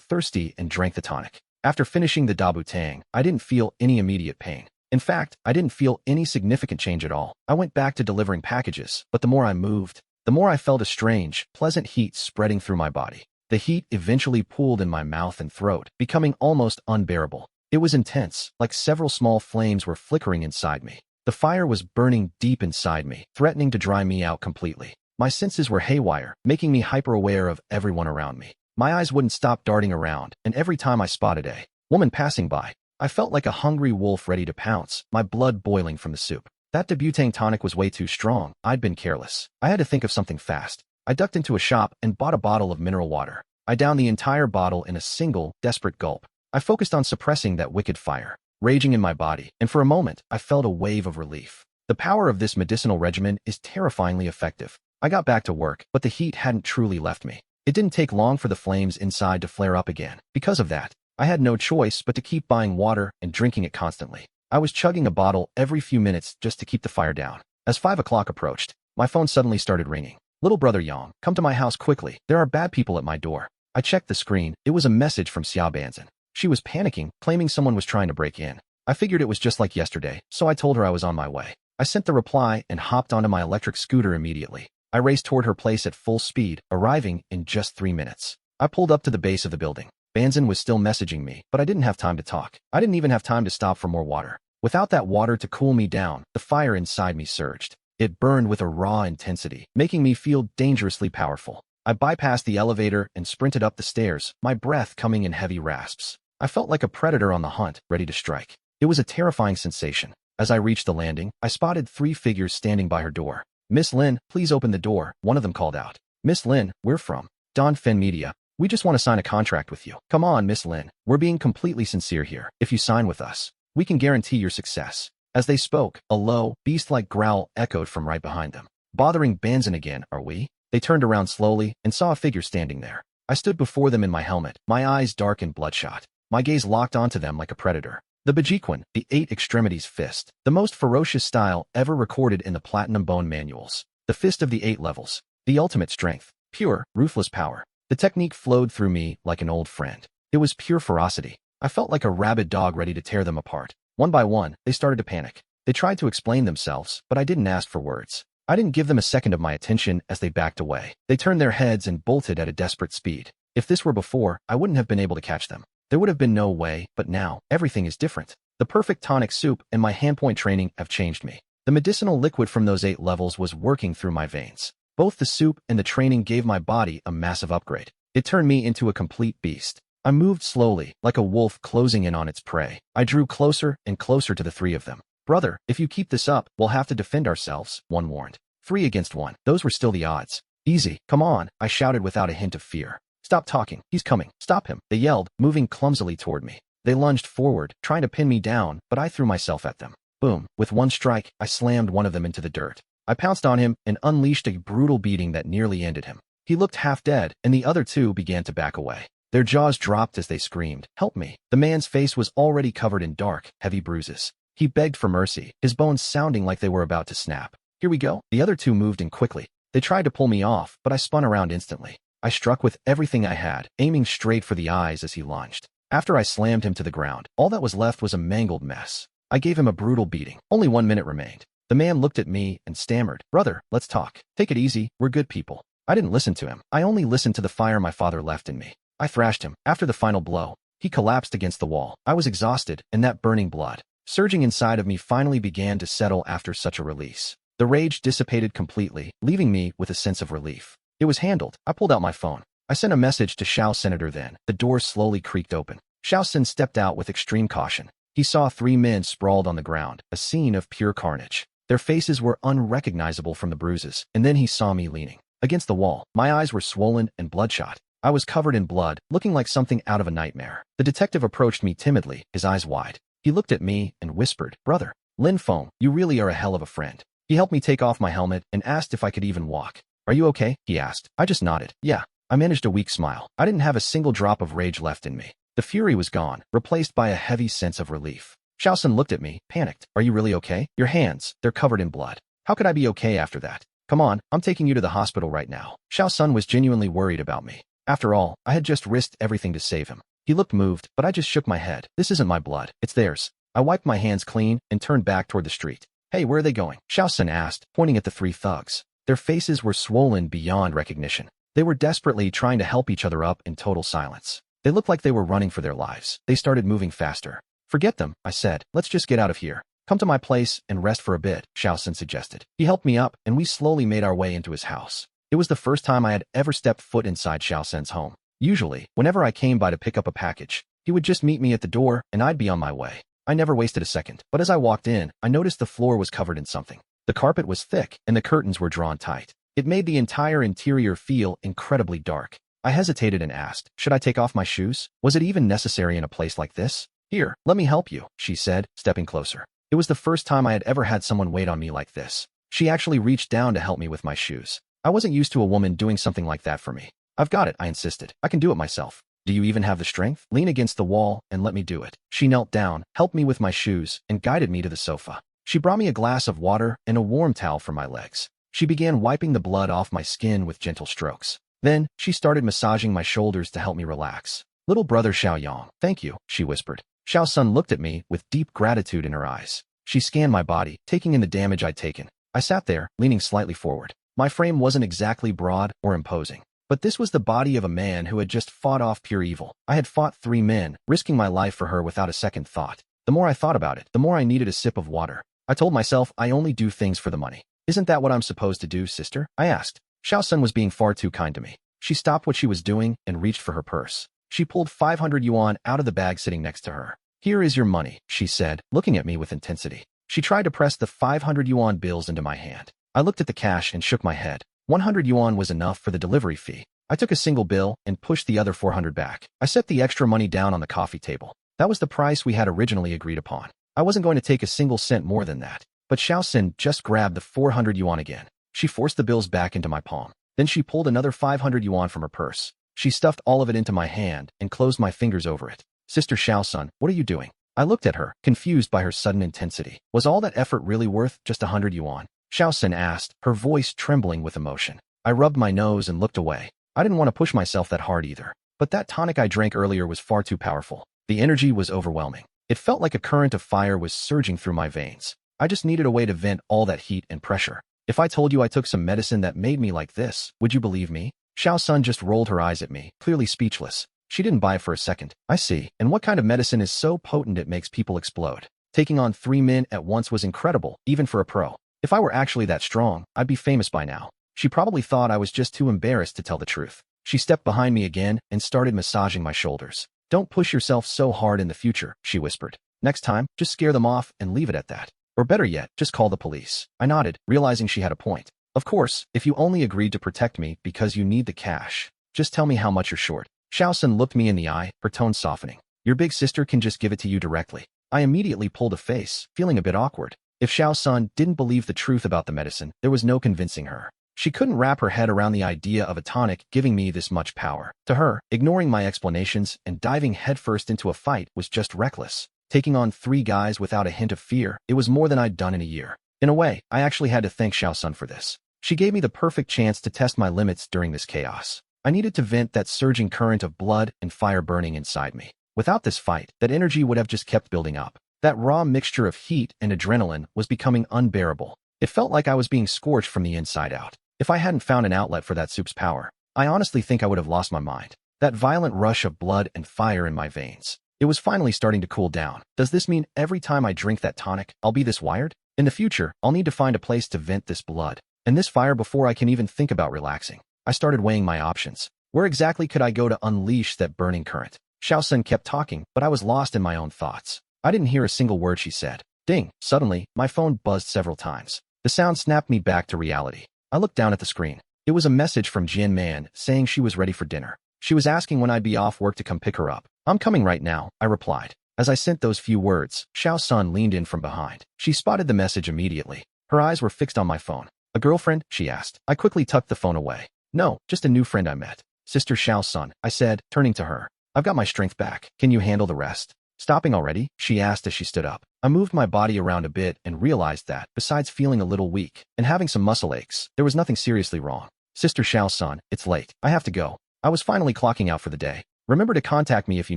thirsty and drank the tonic. After finishing the Da Butang, I didn't feel any immediate pain. In fact, I didn't feel any significant change at all. I went back to delivering packages, but the more I moved, the more I felt a strange, pleasant heat spreading through my body. The heat eventually pooled in my mouth and throat, becoming almost unbearable. It was intense, like several small flames were flickering inside me. The fire was burning deep inside me, threatening to dry me out completely. My senses were haywire, making me hyper-aware of everyone around me. My eyes wouldn't stop darting around, and every time I spotted a woman passing by, I felt like a hungry wolf ready to pounce, my blood boiling from the soup. That Debutane tonic was way too strong. I'd been careless. I had to think of something fast. I ducked into a shop and bought a bottle of mineral water. I downed the entire bottle in a single, desperate gulp. I focused on suppressing that wicked fire, raging in my body, and for a moment, I felt a wave of relief. The power of this medicinal regimen is terrifyingly effective. I got back to work, but the heat hadn't truly left me. It didn't take long for the flames inside to flare up again. Because of that, I had no choice but to keep buying water and drinking it constantly. I was chugging a bottle every few minutes just to keep the fire down. As 5 o'clock approached, my phone suddenly started ringing. Little brother Yang, come to my house quickly. There are bad people at my door. I checked the screen. It was a message from Xia Banzan. She was panicking, claiming someone was trying to break in. I figured it was just like yesterday, so I told her I was on my way. I sent the reply and hopped onto my electric scooter immediately. I raced toward her place at full speed, arriving in just 3 minutes. I pulled up to the base of the building. Banzan was still messaging me, but I didn't have time to talk. I didn't even have time to stop for more water. Without that water to cool me down, the fire inside me surged. It burned with a raw intensity, making me feel dangerously powerful. I bypassed the elevator and sprinted up the stairs, my breath coming in heavy rasps. I felt like a predator on the hunt, ready to strike. It was a terrifying sensation. As I reached the landing, I spotted 3 figures standing by her door. Miss Lin, please open the door, one of them called out. Miss Lin, we're from Don Fen Media. We just want to sign a contract with you. Come on, Miss Lin. We're being completely sincere here. If you sign with us, we can guarantee your success. As they spoke, a low, beast-like growl echoed from right behind them. Bothering Banzan again, are we? They turned around slowly and saw a figure standing there. I stood before them in my helmet, my eyes dark and bloodshot. My gaze locked onto them like a predator. The Bajiquan, the 8 extremities fist, the most ferocious style ever recorded in the Platinum Bone manuals. The fist of the 8 levels, the ultimate strength, pure, ruthless power. The technique flowed through me like an old friend. It was pure ferocity. I felt like a rabid dog ready to tear them apart. One by one, they started to panic. They tried to explain themselves, but I didn't ask for words. I didn't give them a second of my attention as they backed away. They turned their heads and bolted at a desperate speed. If this were before, I wouldn't have been able to catch them. There would have been no way, but now, everything is different. The perfect tonic soup and my handpoint training have changed me. The medicinal liquid from those 8 levels was working through my veins. Both the soup and the training gave my body a massive upgrade. It turned me into a complete beast. I moved slowly, like a wolf closing in on its prey. I drew closer and closer to the 3 of them. Brother, if you keep this up, we'll have to defend ourselves, one warned. 3 against 1. Those were still the odds. Easy, come on, I shouted without a hint of fear. Stop talking, he's coming, stop him, they yelled, moving clumsily toward me. They lunged forward, trying to pin me down, but I threw myself at them. Boom, with one strike, I slammed one of them into the dirt. I pounced on him and unleashed a brutal beating that nearly ended him. He looked half dead, and the other 2 began to back away. Their jaws dropped as they screamed, "Help me." The man's face was already covered in dark, heavy bruises. He begged for mercy, his bones sounding like they were about to snap. Here we go. The other 2 moved in quickly. They tried to pull me off, but I spun around instantly. I struck with everything I had, aiming straight for the eyes as he lunged. After I slammed him to the ground, all that was left was a mangled mess. I gave him a brutal beating. Only 1 minute remained. The man looked at me and stammered, "Brother, let's talk. Take it easy, we're good people." I didn't listen to him. I only listened to the fire my father left in me. I thrashed him. After the final blow, he collapsed against the wall. I was exhausted, and that burning blood, surging inside of me, finally began to settle after such a release. The rage dissipated completely, leaving me with a sense of relief. It was handled. I pulled out my phone. I sent a message to Shao Senator then. The door slowly creaked open. Shao Sen stepped out with extreme caution. He saw 3 men sprawled on the ground, a scene of pure carnage. Their faces were unrecognizable from the bruises, and then he saw me leaning. against the wall. My eyes were swollen and bloodshot. I was covered in blood, looking like something out of a nightmare. The detective approached me timidly, his eyes wide. He looked at me and whispered, "Brother, Lin Feng, you really are a hell of a friend." He helped me take off my helmet and asked if I could even walk. "Are you okay?" he asked. I just nodded. "Yeah." I managed a weak smile. I didn't have a single drop of rage left in me. The fury was gone, replaced by a heavy sense of relief. Xiaosun looked at me, panicked. "Are you really okay? Your hands, they're covered in blood. How could I be okay after that? Come on, I'm taking you to the hospital right now." Xiaosun was genuinely worried about me. After all, I had just risked everything to save him. He looked moved, but I just shook my head. "This isn't my blood, it's theirs." I wiped my hands clean and turned back toward the street. "Hey, where are they going?" Xiaosun asked, pointing at the three thugs. Their faces were swollen beyond recognition. They were desperately trying to help each other up in total silence. They looked like they were running for their lives. They started moving faster. "Forget them," I said. "Let's just get out of here. Come to my place and rest for a bit," Xiaosun suggested. He helped me up, and we slowly made our way into his house. It was the first time I had ever stepped foot inside Xiaosun's home. Usually, whenever I came by to pick up a package, he would just meet me at the door, and I'd be on my way. I never wasted a second. But as I walked in, I noticed the floor was covered in something. The carpet was thick, and the curtains were drawn tight. It made the entire interior feel incredibly dark. I hesitated and asked, "Should I take off my shoes? Was it even necessary in a place like this?" "Here, let me help you," she said, stepping closer. It was the first time I had ever had someone wait on me like this. She actually reached down to help me with my shoes. I wasn't used to a woman doing something like that for me. "I've got it," I insisted. "I can do it myself." "Do you even have the strength? Lean against the wall and let me do it." She knelt down, helped me with my shoes, and guided me to the sofa. She brought me a glass of water and a warm towel for my legs. She began wiping the blood off my skin with gentle strokes. Then, she started massaging my shoulders to help me relax. "Little brother Xiaoyang, thank you," she whispered. Xiaosun looked at me with deep gratitude in her eyes. She scanned my body, taking in the damage I'd taken. I sat there, leaning slightly forward. My frame wasn't exactly broad or imposing, but this was the body of a man who had just fought off pure evil. I had fought 3 men, risking my life for her without a second thought. The more I thought about it, the more I needed a sip of water. I told myself I only do things for the money. "Isn't that what I'm supposed to do, sister?" I asked. Xiaosun was being far too kind to me. She stopped what she was doing and reached for her purse. She pulled 500 yuan out of the bag sitting next to her. "Here is your money," she said, looking at me with intensity. She tried to press the 500 yuan bills into my hand. I looked at the cash and shook my head. 100 yuan was enough for the delivery fee. I took a single bill and pushed the other 400 back. I set the extra money down on the coffee table. That was the price we had originally agreed upon. I wasn't going to take a single cent more than that. But Xiaosun just grabbed the 400 yuan again. She forced the bills back into my palm. Then she pulled another 500 yuan from her purse. She stuffed all of it into my hand and closed my fingers over it. "Sister Xiaosun, what are you doing?" I looked at her, confused by her sudden intensity. Was all that effort really worth just 100 yuan? Xiaosun asked, her voice trembling with emotion. I rubbed my nose and looked away. I didn't want to push myself that hard either. But that tonic I drank earlier was far too powerful. The energy was overwhelming. It felt like a current of fire was surging through my veins. I just needed a way to vent all that heat and pressure. If I told you I took some medicine that made me like this, would you believe me? Xiaosun just rolled her eyes at me, clearly speechless. She didn't buy it for a second. "I see. And what kind of medicine is so potent it makes people explode?" Taking on 3 men at once was incredible, even for a pro. If I were actually that strong, I'd be famous by now. She probably thought I was just too embarrassed to tell the truth. She stepped behind me again and started massaging my shoulders. "Don't push yourself so hard in the future," she whispered. "Next time, just scare them off and leave it at that. Or better yet, just call the police." I nodded, realizing she had a point. "Of course, if you only agreed to protect me because you need the cash, just tell me how much you're short." Xiaosun looked me in the eye, her tone softening. "Your big sister can just give it to you directly." I immediately pulled a face, feeling a bit awkward. If Xiaosun didn't believe the truth about the medicine, there was no convincing her. She couldn't wrap her head around the idea of a tonic giving me this much power. To her, ignoring my explanations and diving headfirst into a fight was just reckless. Taking on 3 guys without a hint of fear, it was more than I'd done in a year. In a way, I actually had to thank Xiaosun for this. She gave me the perfect chance to test my limits during this chaos. I needed to vent that surging current of blood and fire burning inside me. Without this fight, that energy would have just kept building up. That raw mixture of heat and adrenaline was becoming unbearable. It felt like I was being scorched from the inside out. If I hadn't found an outlet for that soup's power, I honestly think I would have lost my mind. That violent rush of blood and fire in my veins. It was finally starting to cool down. Does this mean every time I drink that tonic, I'll be this wired? In the future, I'll need to find a place to vent this blood and this fire before I can even think about relaxing. I started weighing my options. Where exactly could I go to unleash that burning current? Xiaosun kept talking, but I was lost in my own thoughts. I didn't hear a single word she said. Ding! Suddenly, my phone buzzed several times. The sound snapped me back to reality. I looked down at the screen. It was a message from Jian Man saying she was ready for dinner. She was asking when I'd be off work to come pick her up. I'm coming right now, I replied. As I sent those few words, Xiao Sun leaned in from behind. She spotted the message immediately. Her eyes were fixed on my phone. A girlfriend? She asked. I quickly tucked the phone away. No, just a new friend I met. Sister Xiao Sun, I said, turning to her. I've got my strength back. Can you handle the rest? Stopping already? She asked as she stood up. I moved my body around a bit and realized that, besides feeling a little weak and having some muscle aches, there was nothing seriously wrong. Sister Xiao Sun, it's late. I have to go. I was finally clocking out for the day. Remember to contact me if you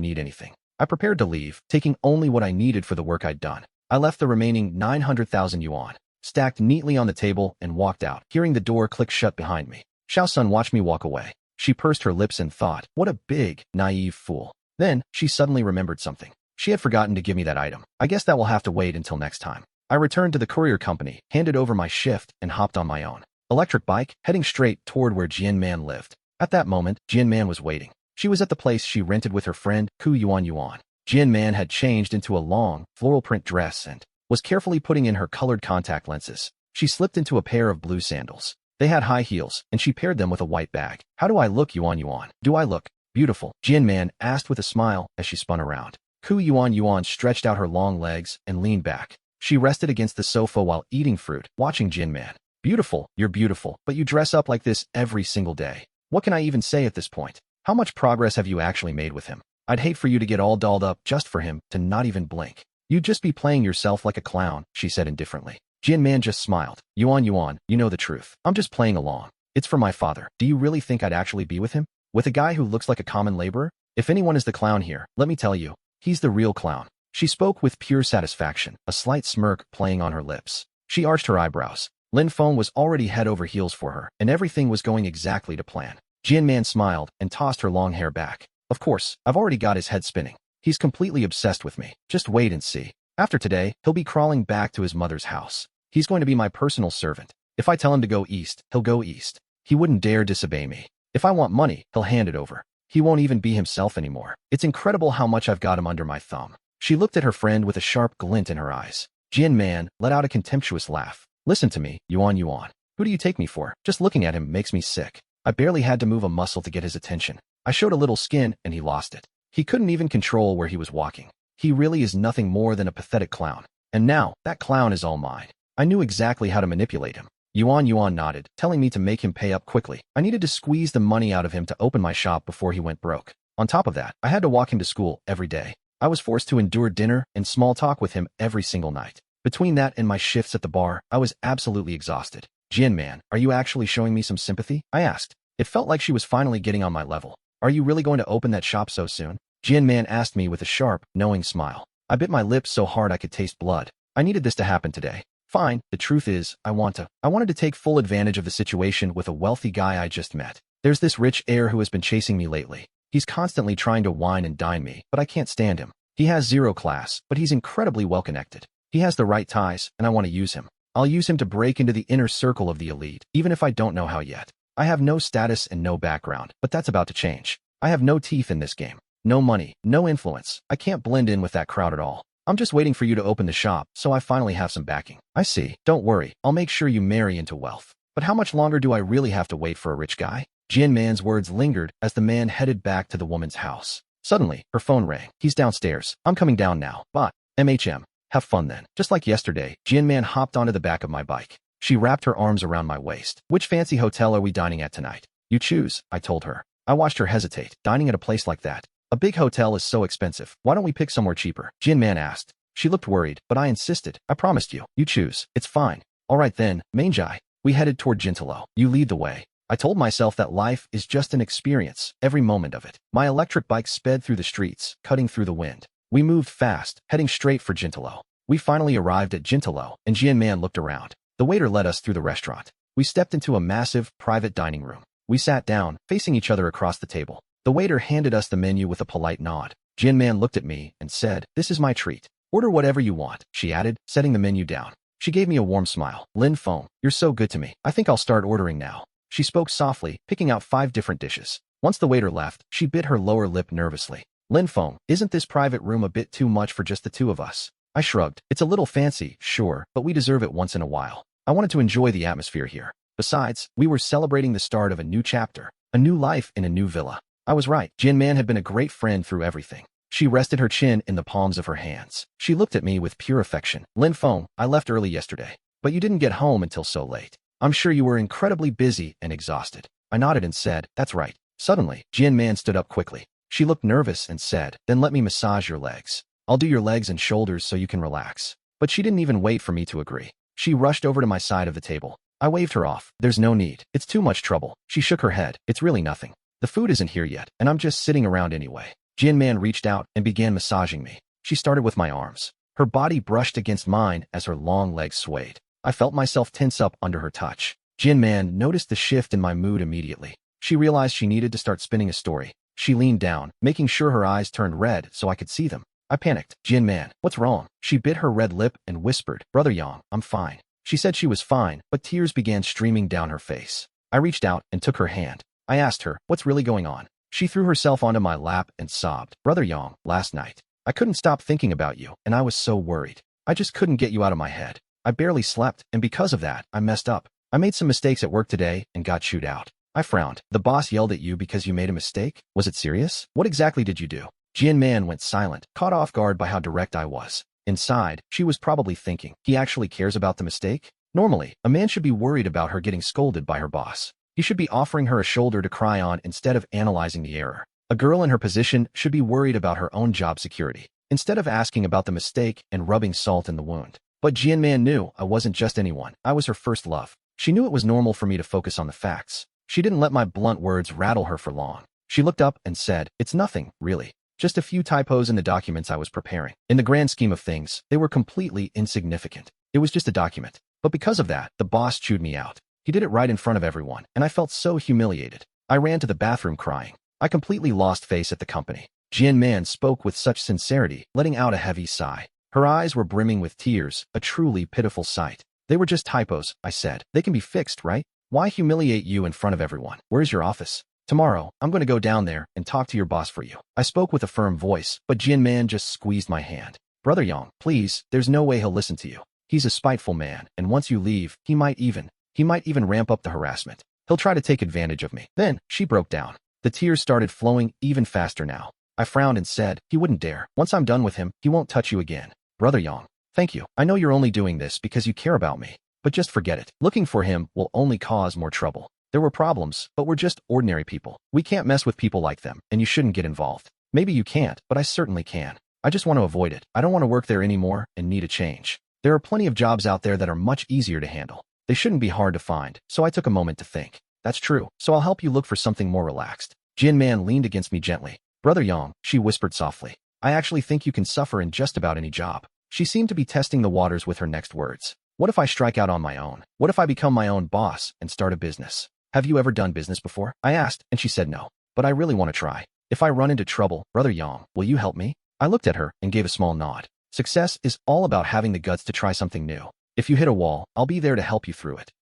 need anything. I prepared to leave, taking only what I needed for the work I'd done. I left the remaining 900,000 yuan stacked neatly on the table and walked out, hearing the door click shut behind me. Xiao Sun watched me walk away. She pursed her lips and thought, what a big, naive fool. Then, she suddenly remembered something. She had forgotten to give me that item. I guess that will have to wait until next time. I returned to the courier company, handed over my shift, and hopped on my own electric bike, heading straight toward where Jian Man lived. At that moment, Jian Man was waiting. She was at the place she rented with her friend, Ku Yuan Yuan. Jian Man had changed into a long, floral print dress and was carefully putting in her colored contact lenses. She slipped into a pair of blue sandals. They had high heels, and she paired them with a white bag. How do I look, Yuan Yuan? Do I look beautiful? Jian Man asked with a smile as she spun around. Ku Yuan Yuan stretched out her long legs and leaned back. She rested against the sofa while eating fruit, watching Jian Man. Beautiful, you're beautiful, but you dress up like this every single day. What can I even say at this point? How much progress have you actually made with him? I'd hate for you to get all dolled up just for him to not even blink. You'd just be playing yourself like a clown, she said indifferently. Jian Man just smiled. Yuan Yuan, you know the truth. I'm just playing along. It's for my father. Do you really think I'd actually be with him? With a guy who looks like a common laborer? If anyone is the clown here, let me tell you, he's the real clown. She spoke with pure satisfaction, a slight smirk playing on her lips. She arched her eyebrows. Lin Feng was already head over heels for her, and everything was going exactly to plan. Jian Man smiled and tossed her long hair back. Of course, I've already got his head spinning. He's completely obsessed with me. Just wait and see. After today, he'll be crawling back to his mother's house. He's going to be my personal servant. If I tell him to go east, he'll go east. He wouldn't dare disobey me. If I want money, he'll hand it over. He won't even be himself anymore. It's incredible how much I've got him under my thumb. She looked at her friend with a sharp glint in her eyes. Jian Man let out a contemptuous laugh. Listen to me, Yuan Yuan. Who do you take me for? Just looking at him makes me sick. I barely had to move a muscle to get his attention. I showed a little skin, and he lost it. He couldn't even control where he was walking. He really is nothing more than a pathetic clown. And now, that clown is all mine. I knew exactly how to manipulate him. Yuan Yuan nodded, telling me to make him pay up quickly. I needed to squeeze the money out of him to open my shop before he went broke. On top of that, I had to walk him to school every day. I was forced to endure dinner and small talk with him every single night. Between that and my shifts at the bar, I was absolutely exhausted. Jian Man, are you actually showing me some sympathy? I asked. It felt like she was finally getting on my level. Are you really going to open that shop so soon? Jian Man asked me with a sharp, knowing smile. I bit my lips so hard I could taste blood. I needed this to happen today. Fine, the truth is, I wanted to take full advantage of the situation with a wealthy guy I just met. There's this rich heir who has been chasing me lately. He's constantly trying to wine and dine me, but I can't stand him. He has zero class, but he's incredibly well-connected. He has the right ties, and I want to use him. I'll use him to break into the inner circle of the elite, even if I don't know how yet. I have no status and no background, but that's about to change. I have no teeth in this game. No money, no influence. I can't blend in with that crowd at all. I'm just waiting for you to open the shop, so I finally have some backing. I see. Don't worry. I'll make sure you marry into wealth. But how much longer do I really have to wait for a rich guy? Jian Man's words lingered as the man headed back to the woman's house. Suddenly, her phone rang. He's downstairs. I'm coming down now. Bye. MHM. Have fun then. Just like yesterday, Jian Man hopped onto the back of my bike. She wrapped her arms around my waist. Which fancy hotel are we dining at tonight? You choose, I told her. I watched her hesitate. Dining at a place like that. A big hotel is so expensive. Why don't we pick somewhere cheaper? Jian Man asked. She looked worried, but I insisted. I promised you. You choose. It's fine. All right then, Manjai. We headed toward Jintalo. You lead the way. I told myself that life is just an experience, every moment of it. My electric bike sped through the streets, cutting through the wind. We moved fast, heading straight for Jintalo. We finally arrived at Jintalo, and Jian Man looked around. The waiter led us through the restaurant. We stepped into a massive, private dining room. We sat down, facing each other across the table. The waiter handed us the menu with a polite nod. Jian Man looked at me and said, "This is my treat. Order whatever you want," she added, setting the menu down. She gave me a warm smile. "Lin Feng, you're so good to me. I think I'll start ordering now." She spoke softly, picking out 5 different dishes. Once the waiter left, she bit her lower lip nervously. "Lin Feng, isn't this private room a bit too much for just the two of us?" I shrugged. "It's a little fancy, sure, but we deserve it once in a while. I wanted to enjoy the atmosphere here. Besides, we were celebrating the start of a new chapter, a new life in a new villa. I was right. Jian Man had been a great friend through everything. She rested her chin in the palms of her hands. She looked at me with pure affection. Lin Feng, I left early yesterday, but you didn't get home until so late. I'm sure you were incredibly busy and exhausted. I nodded and said, that's right. Suddenly, Jian Man stood up quickly. She looked nervous and said, then let me massage your legs. I'll do your legs and shoulders so you can relax. But she didn't even wait for me to agree. She rushed over to my side of the table. I waved her off. There's no need. It's too much trouble. She shook her head. It's really nothing. The food isn't here yet, and I'm just sitting around anyway. Jian Man reached out and began massaging me. She started with my arms. Her body brushed against mine as her long legs swayed. I felt myself tense up under her touch. Jian Man noticed the shift in my mood immediately. She realized she needed to start spinning a story. She leaned down, making sure her eyes turned red so I could see them. I panicked. Jian Man, what's wrong? She bit her red lip and whispered, Brother Yang, I'm fine. She said she was fine, but tears began streaming down her face. I reached out and took her hand. I asked her, what's really going on? She threw herself onto my lap and sobbed. Brother Yang, last night, I couldn't stop thinking about you, and I was so worried. I just couldn't get you out of my head. I barely slept, and because of that, I messed up. I made some mistakes at work today and got chewed out. I frowned. The boss yelled at you because you made a mistake? Was it serious? What exactly did you do? Jian Man went silent, caught off guard by how direct I was. Inside, she was probably thinking, he actually cares about the mistake? Normally, a man should be worried about her getting scolded by her boss. He should be offering her a shoulder to cry on instead of analyzing the error. A girl in her position should be worried about her own job security, instead of asking about the mistake and rubbing salt in the wound. But Jian Man knew I wasn't just anyone. I was her first love. She knew it was normal for me to focus on the facts. She didn't let my blunt words rattle her for long. She looked up and said, it's nothing, really. Just a few typos in the documents I was preparing. In the grand scheme of things, they were completely insignificant. It was just a document. But because of that, the boss chewed me out. He did it right in front of everyone, and I felt so humiliated. I ran to the bathroom crying. I completely lost face at the company. Jian Man spoke with such sincerity, letting out a heavy sigh. Her eyes were brimming with tears, a truly pitiful sight. They were just typos, I said. They can be fixed, right? Why humiliate you in front of everyone? Where's your office? Tomorrow, I'm going to go down there and talk to your boss for you. I spoke with a firm voice, but Jian Man just squeezed my hand. Brother Yang, please, there's no way he'll listen to you. He's a spiteful man, and once you leave, he might even ramp up the harassment. He'll try to take advantage of me. Then, she broke down. The tears started flowing even faster now. I frowned and said, he wouldn't dare. Once I'm done with him, he won't touch you again. Brother Yang, thank you. I know you're only doing this because you care about me. But just forget it. Looking for him will only cause more trouble. There were problems, but we're just ordinary people. We can't mess with people like them, and you shouldn't get involved. Maybe you can't, but I certainly can. I just want to avoid it. I don't want to work there anymore and need a change. There are plenty of jobs out there that are much easier to handle. They shouldn't be hard to find, so I took a moment to think. That's true, so I'll help you look for something more relaxed. Jian Man leaned against me gently. Brother Yang, she whispered softly. I actually think you can suffer in just about any job. She seemed to be testing the waters with her next words. What if I strike out on my own? What if I become my own boss and start a business? Have you ever done business before? I asked, and she said no. But I really want to try. If I run into trouble, Brother Yang, will you help me? I looked at her and gave a small nod. Success is all about having the guts to try something new. If you hit a wall, I'll be there to help you through it.